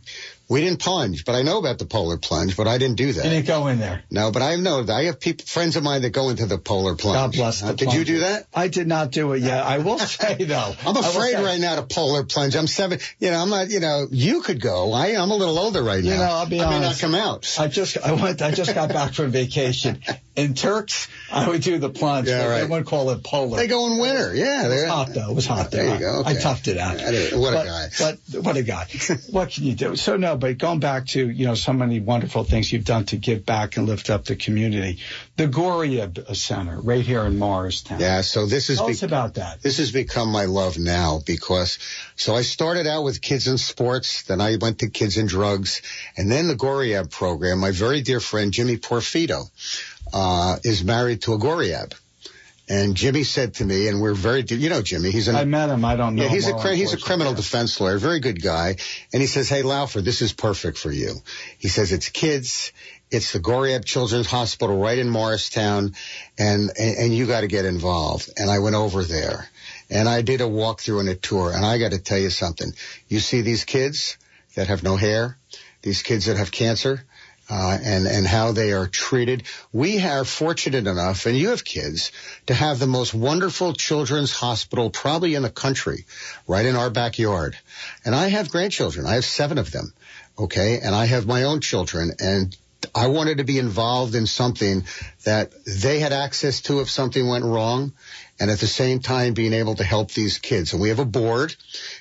We didn't plunge, but I know about the polar plunge, but I didn't do that. You didn't go in there? No, but I know that. I have friends of mine that go into the polar plunge. God bless the Did you do that? I did not do it yet. I will say, though. I'm afraid right now to polar plunge. I'm 7. I'm not, you could go. I'm a little older right now. I'll be honest. I may not come out. I just got back from vacation. In Turks, I would do the plunge. Yeah, right. They wouldn't call it polar. They go in winter. Yeah. It was hot, though. It was hot there. There you go. Okay. I toughed it out. What a guy. But what a guy. What can you do? So, no, but going back to, so many wonderful things you've done to give back and lift up the community. The Goriab Center right here in Morristown. Yeah, so Tell us about that. This has become my love now because, so I started out with kids in sports, then I went to kids in drugs, and then the Goriab program. My very dear friend, Jimmy Porfido, is married to a Goriab. And Jimmy said to me, and we're very, Jimmy, I met him. I don't know. Yeah, he's a criminal defense lawyer, very good guy. And he says, hey, Laufer, this is perfect for you. He says, it's kids. It's the Goriab Children's Hospital right in Morristown, and you got to get involved. And I went over there, and I did a walkthrough and a tour, and I got to tell you something. You see these kids that have no hair, these kids that have cancer, and how they are treated. We are fortunate enough, and you have kids, to have the most wonderful children's hospital probably in the country, right in our backyard. And I have grandchildren. I have 7 of them, okay? And I have my own children, and I wanted to be involved in something that they had access to if something went wrong, and at the same time being able to help these kids. And we have a board,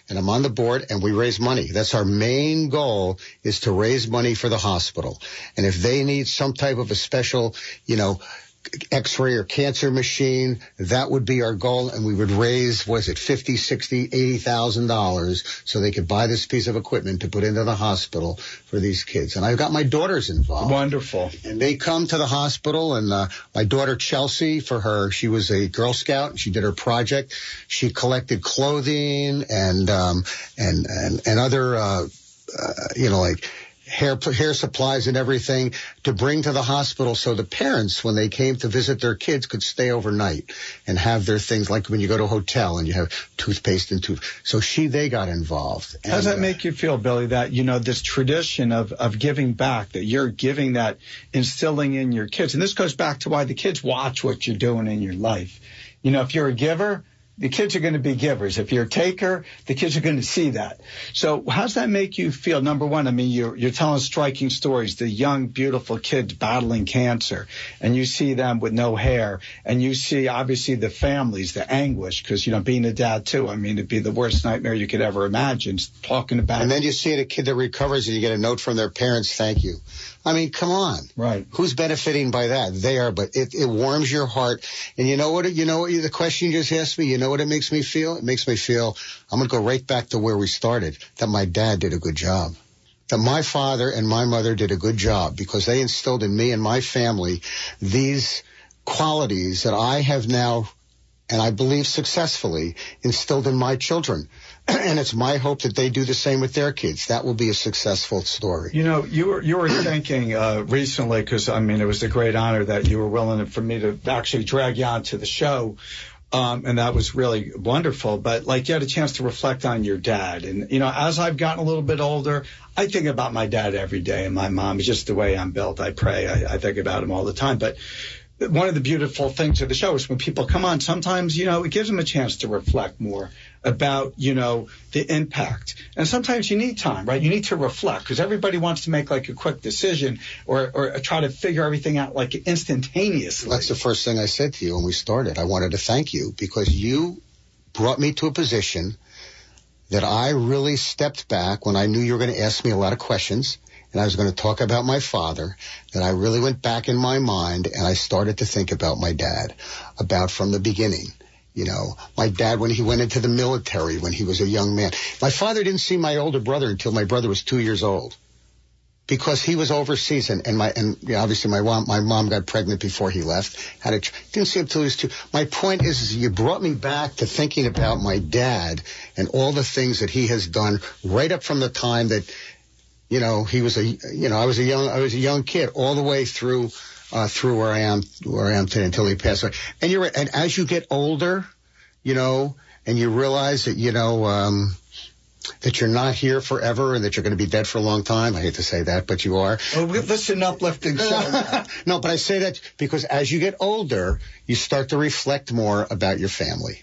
and I'm on the board, and we raise money. That's our main goal, is to raise money for the hospital. And if they need some type of a special, X-ray or cancer machine, that would be our goal, and we would raise, $50, $60, $80,000 so they could buy this piece of equipment to put into the hospital for these kids. And I've got my daughters involved. Wonderful. And they come to the hospital, and my daughter Chelsea, she was a Girl Scout, and she did her project. She collected clothing and other, like hair supplies and everything to bring to the hospital so the parents, when they came to visit their kids, could stay overnight and have their things, like when you go to a hotel and you have toothpaste and So they got involved. How does that make you feel, Billy, that, this tradition of giving back, that you're giving that, instilling in your kids? And this goes back to why the kids watch what you're doing in your life. If you're a giver, the kids are going to be givers. If you're a taker, the kids are going to see that. So how does that make you feel? Number one, you're telling striking stories, the young, beautiful kids battling cancer, and you see them with no hair, and you see, obviously, the families, the anguish, because, being a dad, too, it'd be the worst nightmare you could ever imagine, talking about. And then you see a kid that recovers, and you get a note from their parents, thank you. Come on. Right. Who's benefiting by that? They are, but it warms your heart. And the question you just asked me, you know what it makes me feel? It makes me feel, I'm going to go right back to where we started, that my dad did a good job. That my father and my mother did a good job, because they instilled in me and my family these qualities that I have now, and I believe successfully, instilled in my children. And it's my hope that they do the same with their kids. That will be a successful story. You were thinking recently, because, it was a great honor that you were willing for me to actually drag you on to the show. And that was really wonderful. But, you had a chance to reflect on your dad. And, as I've gotten a little bit older, I think about my dad every day. And my mom is just the way I'm built. I pray. I think about him all the time. But one of the beautiful things of the show is when people come on, sometimes, it gives them a chance to reflect more about, the impact. And sometimes you need time, right? You need to reflect, because everybody wants to make a quick decision or try to figure everything out instantaneously. That's the first thing I said to you when we started. I wanted to thank you because you brought me to a position that I really stepped back when I knew you were going to ask me a lot of questions. And I was going to talk about my father, that I really went back in my mind and I started to think about my dad, about from the beginning. My dad, when he went into the military, when he was a young man. My father didn't see my older brother until my brother was 2 years old, because he was overseas, and obviously my mom got pregnant before he left. Didn't see him until he was 2. My point is you brought me back to thinking about my dad and all the things that he has done right up from the time that, he was I was a young kid all the way through where I am today until he passed away. And you're right. And as you get older, and you realize that, that you're not here forever and that you're going to be dead for a long time. I hate to say that, but you are. Oh, this is an uplifting show. No, but I say that because as you get older, you start to reflect more about your family.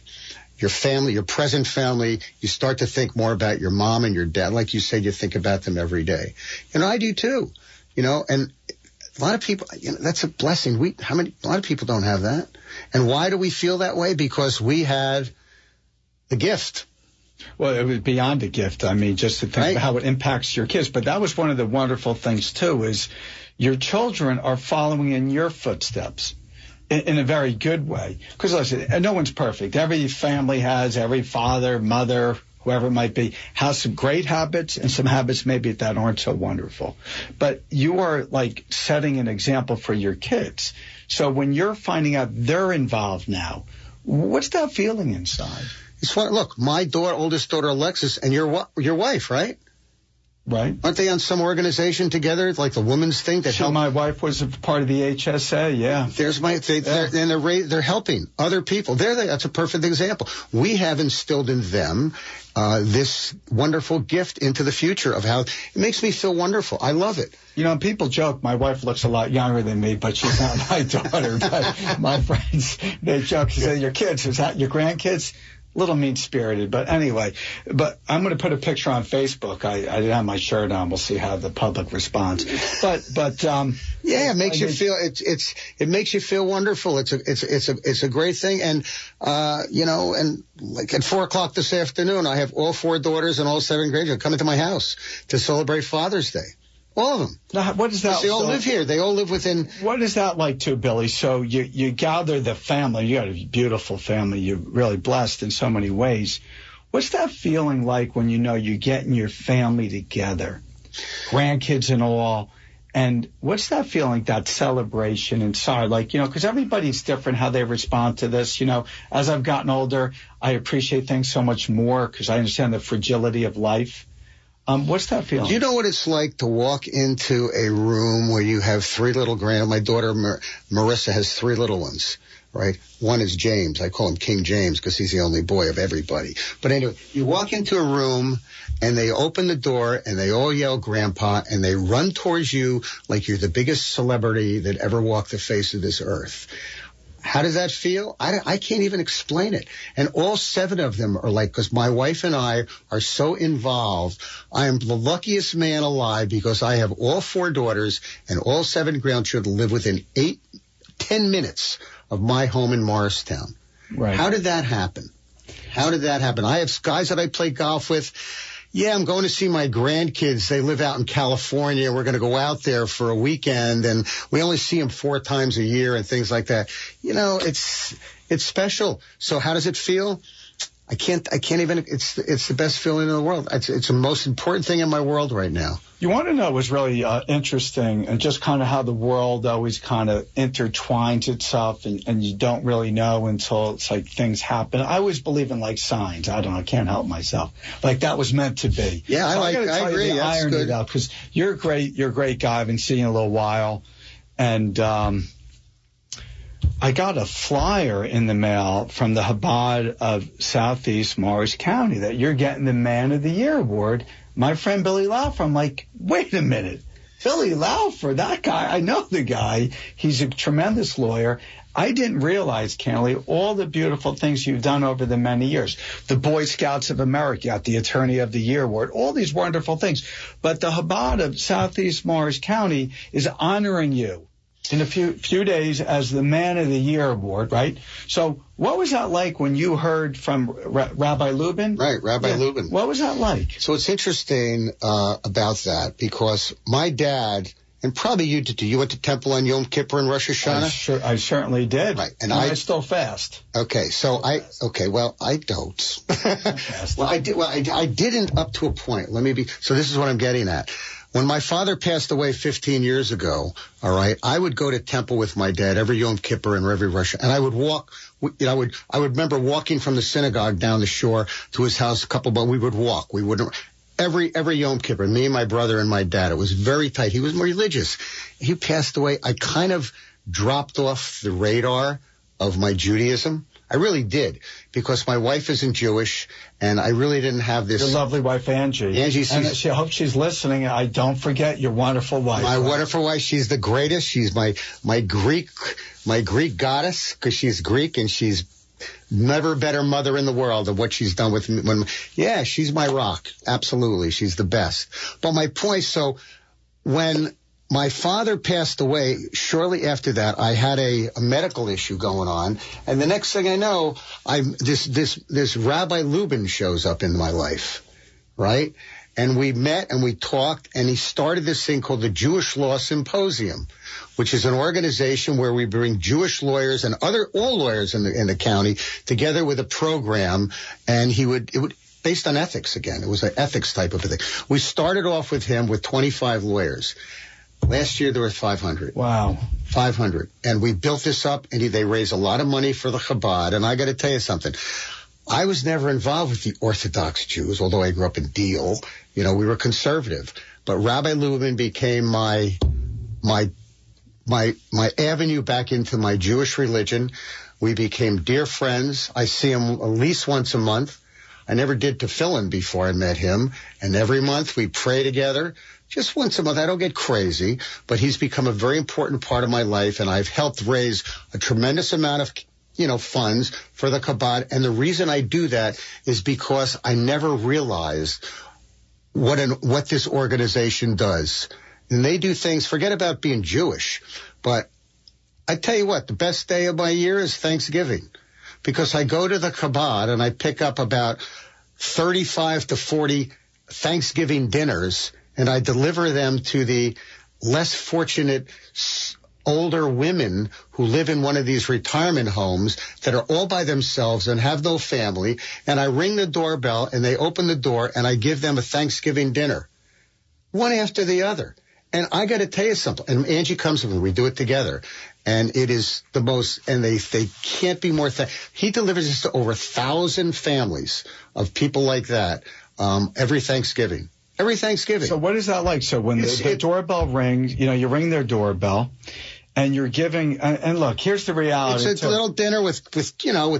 Your present family, you start to think more about your mom and your dad. Like you said, you think about them every day. And I do too, and A lot of people, that's a blessing. A lot of people don't have that. And why do we feel that way? Because we had the gift. Well, it was beyond a gift. I mean, just to think about how it impacts your kids. But that was one of the wonderful things, too, is your children are following in your footsteps in a very good way. Because, listen, no one's perfect. Every family every father, mother, whoever it might be, has some great habits and some habits maybe that aren't so wonderful. But you are, like, setting an example for your kids. So when you're finding out they're involved now, what's that feeling inside? It's fun. Look, my oldest daughter, Alexis, and your wife, right? Right. Aren't they on some organization together, like the women's thing? My wife was a part of the HSA, yeah. They're helping other people. That's a perfect example. We have instilled in them this wonderful gift into the future of how it makes me feel wonderful. I love it. People joke my wife looks a lot younger than me, but she's not my daughter. But my friends, they joke. She said, your kids, is that your grandkids? Little mean-spirited, but anyway. But I'm going to put a picture on Facebook. I didn't have my shirt on. We'll see how the public responds. But yeah, it makes you feel it makes you feel wonderful. It's a great thing. And and like at 4:00 this afternoon, I have all 4 daughters and all 7 grandchildren coming to my house to celebrate Father's Day. All of them. Now, what is that? They all live here. They all live within. What is that like too, Billy? So you gather the family. You got a beautiful family. You're really blessed in so many ways. What's that feeling like when you're getting your family together, grandkids and all? And what's that feeling, that celebration inside? Like, because everybody's different how they respond to this. As I've gotten older, I appreciate things so much more because I understand the fragility of life. What's that feeling? Do you know what it's like to walk into a room where you have 3 little my daughter Marissa has 3 little ones, right? One is James. I call him King James because he's the only boy of everybody. But anyway, you walk into a room and they open the door and they all yell grandpa and they run towards you like you're the biggest celebrity that ever walked the face of this earth. How does that feel? I can't even explain it. And all 7 of them are like, because my wife and I are so involved. I am the luckiest man alive because I have all 4 daughters and all 7 grandchildren live within 10 minutes of my home in Morristown. Right. How did that happen? I have guys that I play golf with. Yeah, I'm going to see my grandkids. They live out in California. We're going to go out there for a weekend, and we only see them 4 times a year and things like that. It's special. So how does it feel? I can't even, it's the best feeling in the world. It's the most important thing in my world right now. You want to know what's really interesting and just kind of how the world always kind of intertwines itself and you don't really know until it's like things happen. I always believe in like signs. I don't know. I can't help myself. Like that was meant to be. Yeah, I agree. That's good. Because you're a great guy. I've been seeing you a little while. And, I got a flyer in the mail from the Chabad of Southeast Morris County that you're getting the Man of the Year award. My friend Billy Laufer. I'm like, wait a minute. Billy Laufer, that guy, I know the guy. He's a tremendous lawyer. I didn't realize, Kennelly, all the beautiful things you've done over the many years. The Boy Scouts of America got the Attorney of the Year award, all these wonderful things. But the Chabad of Southeast Morris County is honoring you in a few days as the Man of the Year award, right? So what was that like when you heard from Rabbi Lubin? Right, Rabbi Lubin. What was that like? So it's interesting about that because my dad, and probably you did, you went to temple on Yom Kippur and Rosh Hashanah? I certainly did. Right. And I still fast. Okay, well, I don't. I didn't up to a point. So this is what I'm getting at. When my father passed away 15 years ago, all right, I would go to temple with my dad every Yom Kippur and every Rosh, and I would walk. I would remember walking from the synagogue down the shore to his house but we would walk. We wouldn't. Every Yom Kippur, me and my brother and my dad. It was very tight. He was religious. He passed away. I kind of dropped off the radar of my Judaism. I really did, because my wife isn't Jewish, and I really didn't have this. Your lovely wife, Angie. And I hope she's listening. I don't forget your wonderful wife. My wonderful wife. She's the greatest. She's my Greek goddess, because she's Greek, and she's never better mother in the world of what she's done with me. Yeah, she's my rock. Absolutely. She's the best. But my point, so when my father passed away. Shortly after that, I had a medical issue going on, and the next thing I know, this Rabbi Lubin shows up in my life, right? And we met and we talked, and he started this thing called the Jewish Law Symposium, which is an organization where we bring Jewish lawyers and all lawyers in the county together with a program, and it would based on ethics again. It was an ethics type of a thing. We started off with him with 25 lawyers. Last year there were 500. Wow. 500. And we built this up, and they raised a lot of money for the Chabad. And I got to tell you something. I was never involved with the Orthodox Jews, although I grew up in Deal. We were conservative. But Rabbi Lubin became my avenue back into my Jewish religion. We became dear friends. I see him at least once a month. I never did tefillin before I met him. And every month we pray together. Just once a month. I don't get crazy, but he's become a very important part of my life, and I've helped raise a tremendous amount of funds for the Chabad. And the reason I do that is because I never realized what this organization does. And they do things, forget about being Jewish, but I tell you what, the best day of my year is Thanksgiving, because I go to the Chabad and I pick up about 35 to 40 Thanksgiving dinners, and I deliver them to the less fortunate older women who live in one of these retirement homes that are all by themselves and have no family. And I ring the doorbell, and they open the door, and I give them a Thanksgiving dinner, one after the other. And I got to tell you something. And Angie comes with me. We do it together. And it is the most, and they can't be more. He delivers this to over 1,000 families of people like that every Thanksgiving. Every Thanksgiving. So what is that like? So when the doorbell rings, you ring their doorbell, and you're giving, and look, here's the reality. It's a little dinner with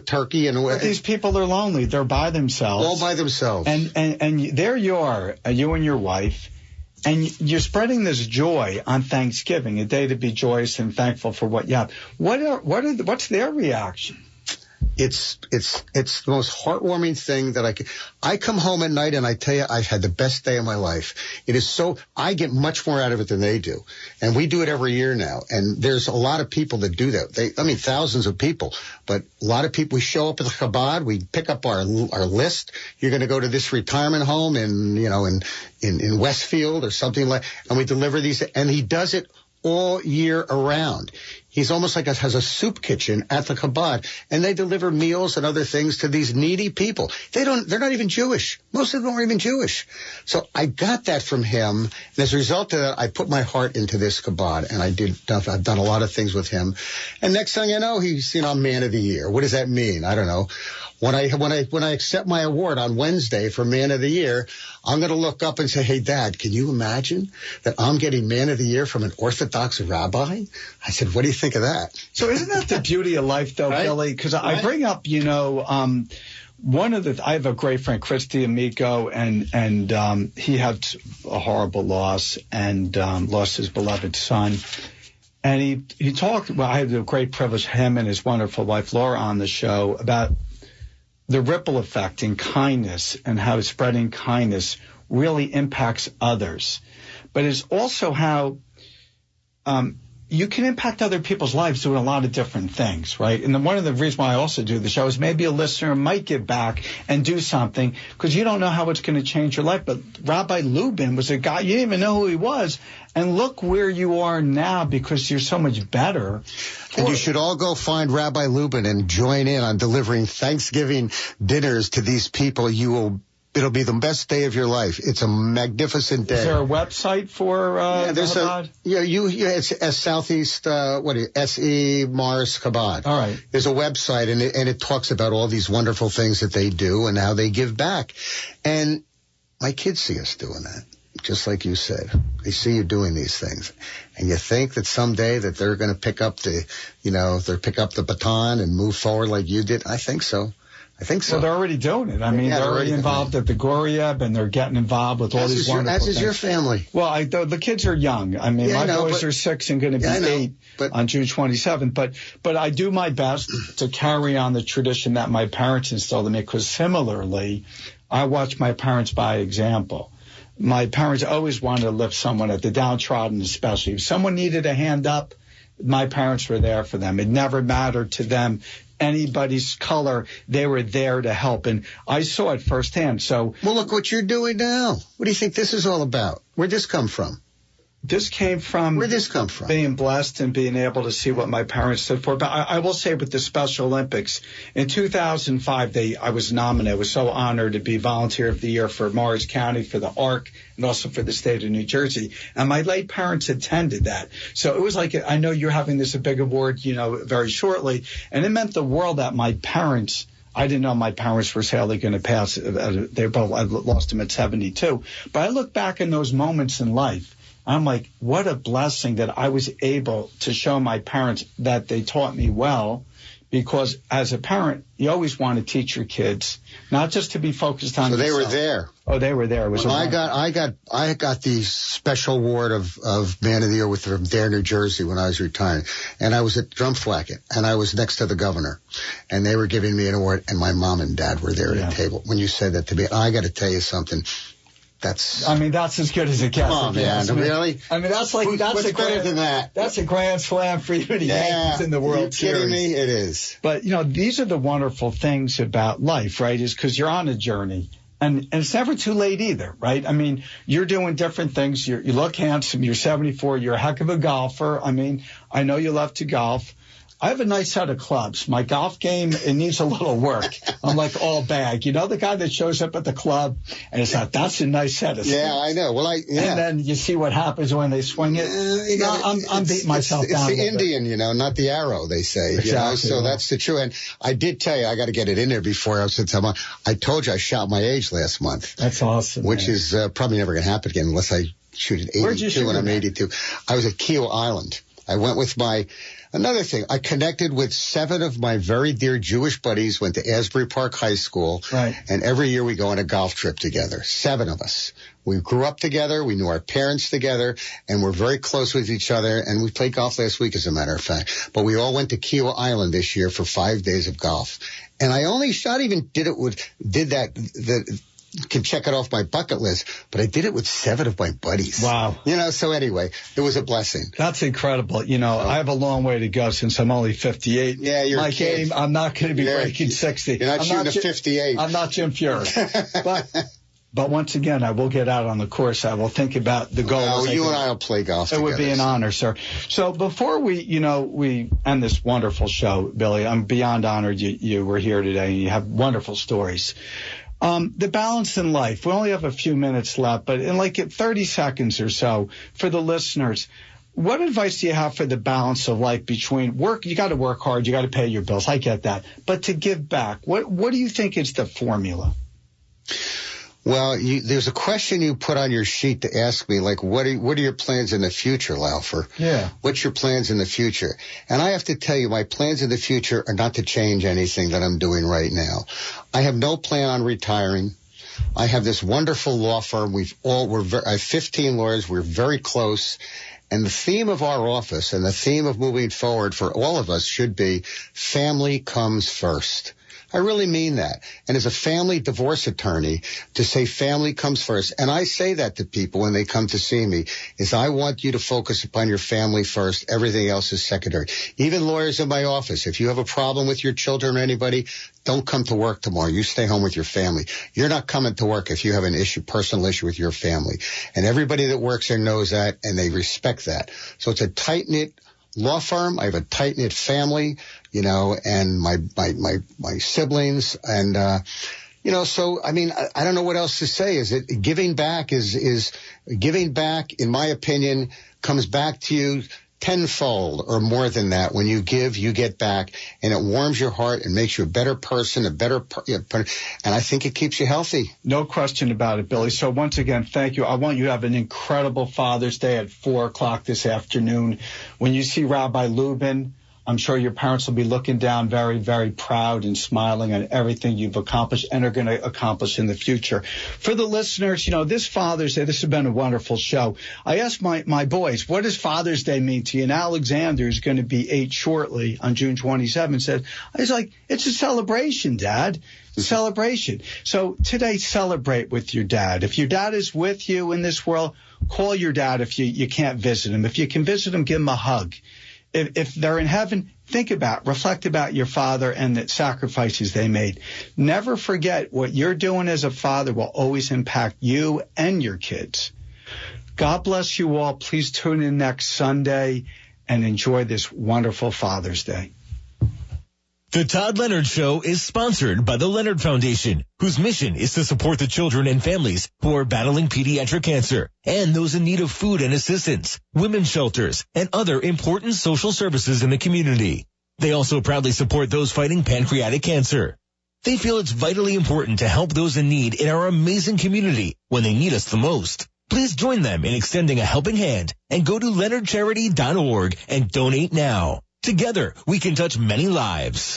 turkey and. But these people are lonely. They're by themselves. All by themselves. And there you are, you and your wife, and you're spreading this joy on Thanksgiving, a day to be joyous and thankful for what you have. What's their reaction? It's the most heartwarming thing that I come home at night and I tell you, I've had the best day of my life. It is I get much more out of it than they do. And we do it every year now. And there's a lot of people that do that. Thousands of people, but a lot of people, we show up at the Chabad, we pick up our list. You're going to go to this retirement home in Westfield or something and we deliver these, and he does it all year around. He's almost like has a soup kitchen at the Chabad, and they deliver meals and other things to these needy people. They're not even Jewish. Most of them aren't even Jewish. So I got that from him. And as a result of that, I put my heart into this Chabad, and I've done a lot of things with him. And next thing you know, he's, Man of the Year. What does that mean? I don't know. When I accept my award on Wednesday for Man of the Year, I'm going to look up and say, hey, Dad, can you imagine that I'm getting Man of the Year from an Orthodox rabbi? I said, what do you think of that? So isn't that the beauty of life, though, right? Billy? Because I bring up, I have a great friend, Christy Amico, and he had a horrible loss and lost his beloved son. And he talked, I had the great privilege, him and his wonderful wife, Laura, on the show about the ripple effect in kindness and how spreading kindness really impacts others. But it's also how you can impact other people's lives doing a lot of different things, right? And then one of the reasons why I also do the show is maybe a listener might get back and do something because you don't know how it's going to change your life. But Rabbi Lubin was a guy, you didn't even know who he was. And look where you are now because you're so much better. And you should all go find Rabbi Lubin and join in on delivering Thanksgiving dinners to these people. It'll be the best day of your life. It's a magnificent day. Is there a website for Chabad? It's Southeast, S.E. Morris Chabad. All right. There's a website, and it talks about all these wonderful things that they do and how they give back. And my kids see us doing that, just like you said. They see you doing these things. And you think that someday that they're going to pick up the baton and move forward like you did? I think so. Well, they're already doing it. They're already involved at the Goriab, and they're getting involved with all these wonderful things. As is your family. Well, the kids are young. My boys are 6 and going to be 8 on June 27th. But I do my best to carry on the tradition that my parents instilled in me, because similarly, I watch my parents by example. my parents always wanted to lift someone up, the downtrodden especially. If someone needed a hand up, my parents were there for them. It never mattered to them anybody's color. They were there to help. And I saw it firsthand. So, well, look what you're doing now. What do you think this is all about? Where'd this come from? This came from Where'd this come from? Being blessed and being able to see what my parents stood for. But I will say with the Special Olympics, in 2005, I was nominated. I was so honored to be Volunteer of the Year for Morris County, for the ARC, and also for the state of New Jersey. And my late parents attended that. So it was like, I know you're having this a big award, very shortly. And it meant the world that my parents, I didn't know my parents were sadly going to pass. They both, I lost them at 72. But I look back in those moments in life. I'm like, what a blessing that I was able to show my parents that they taught me well, because as a parent, you always want to teach your kids, not just to be focused on. So they yourself. were there. Oh, they were there. It was. Well, I got the special award of Man of the Year from Dare, New Jersey when I was retiring, and I was at Drumthwacket, and I was next to the governor, and they were giving me an award, and my mom and dad were there at the table. When you said that to me, I got to tell you something. That's as good as it gets. Come on, man. Really? That's what's better than that? That's a grand slam for you to Yankees in the World Series. Are you kidding me? It is. But, these are the wonderful things about life, right, is because you're on a journey. And it's never too late either, right? I mean, you're doing different things. You look handsome. You're 74. You're a heck of a golfer. I mean, I know you love to golf. I have a nice set of clubs. My golf game, it needs a little work. I'm like all bag. The guy that shows up at the club and it's like, that's a nice set of clubs. Yeah, I know. Well, And then you see what happens when they swing it. I'm beating myself down. It's the Indian, not the arrow, they say. Exactly, so that's the truth. And I did tell you, I got to get it in there before I said something. I told you I shot my age last month. That's awesome. Which is probably never going to happen again unless I shoot at 82 when I'm 82. I was at Keel Island. I went with another thing, I connected with 7 of my very dear Jewish buddies, went to Asbury Park High School. Right. And every year we go on a golf trip together. 7 of us. We grew up together. We knew our parents together, and we're very close with each other. And we played golf last week, as a matter of fact. But we all went to Keel Island this year for 5 days of golf. And can check it off my bucket list, but I did it with 7 of my buddies. Wow. So anyway, it was a blessing. That's incredible. I have a long way to go since I'm only 58. Yeah, you're my a kid. game, I'm not going to be breaking 60. You're not shooting a 58. I'm not Jim Furyk. But once again, I will get out on the course. I will think about the goals. Well, you and I will play golf together. It would be an honor, sir. So before we end this wonderful show, Billy, I'm beyond honored you were here today, and you have wonderful stories. The balance in life. We only have a few minutes left, but in 30 seconds or so for the listeners, what advice do you have for the balance of life between work? You got to work hard. You got to pay your bills. I get that. But to give back, what do you think is the formula? Well, there's a question you put on your sheet to ask me, what are your plans in the future, Laufer? Yeah. What's your plans in the future? And I have to tell you, my plans in the future are not to change anything that I'm doing right now. I have no plan on retiring. I have this wonderful law firm. I have 15 lawyers. We're very close. And the theme of our office and the theme of moving forward for all of us should be family comes first. I really mean that. And as a family divorce attorney, to say family comes first, and I say that to people when they come to see me, is I want you to focus upon your family first. Everything else is secondary. Even lawyers in my office, if you have a problem with your children or anybody, don't come to work tomorrow. You stay home with your family. You're not coming to work if you have an personal issue with your family. And everybody that works there knows that, and they respect that. So it's a tight-knit law firm. I have a tight-knit family, and my siblings, and so I mean, I don't know what else to say. Is it giving back? Is giving back, in my opinion, comes back to you tenfold or more than that. When you give, you get back, and it warms your heart and makes you a better person, and I think it keeps you healthy. No question about it, Billy. So once again, thank you. I want you to have an incredible Father's Day at 4:00 this afternoon. When you see Rabbi Lubin, I'm sure your parents will be looking down very, very proud and smiling on everything you've accomplished and are going to accomplish in the future. For the listeners, this Father's Day, this has been a wonderful show. I asked my boys, what does Father's Day mean to you? And Alexander is going to be 8 shortly on June 27th. Said, I was like, it's a celebration, Dad. Celebration. So today, celebrate with your dad. If your dad is with you in this world, call your dad if you can't visit him. If you can visit him, give him a hug. If they're in heaven, reflect about your father and the sacrifices they made. Never forget what you're doing as a father will always impact you and your kids. God bless you all. Please tune in next Sunday and enjoy this wonderful Father's Day. The Todd Leonard Show is sponsored by the Leonard Foundation, whose mission is to support the children and families who are battling pediatric cancer and those in need of food and assistance, women's shelters, and other important social services in the community. They also proudly support those fighting pancreatic cancer. They feel it's vitally important to help those in need in our amazing community when they need us the most. Please join them in extending a helping hand and go to leonardcharity.org and donate now. Together, we can touch many lives.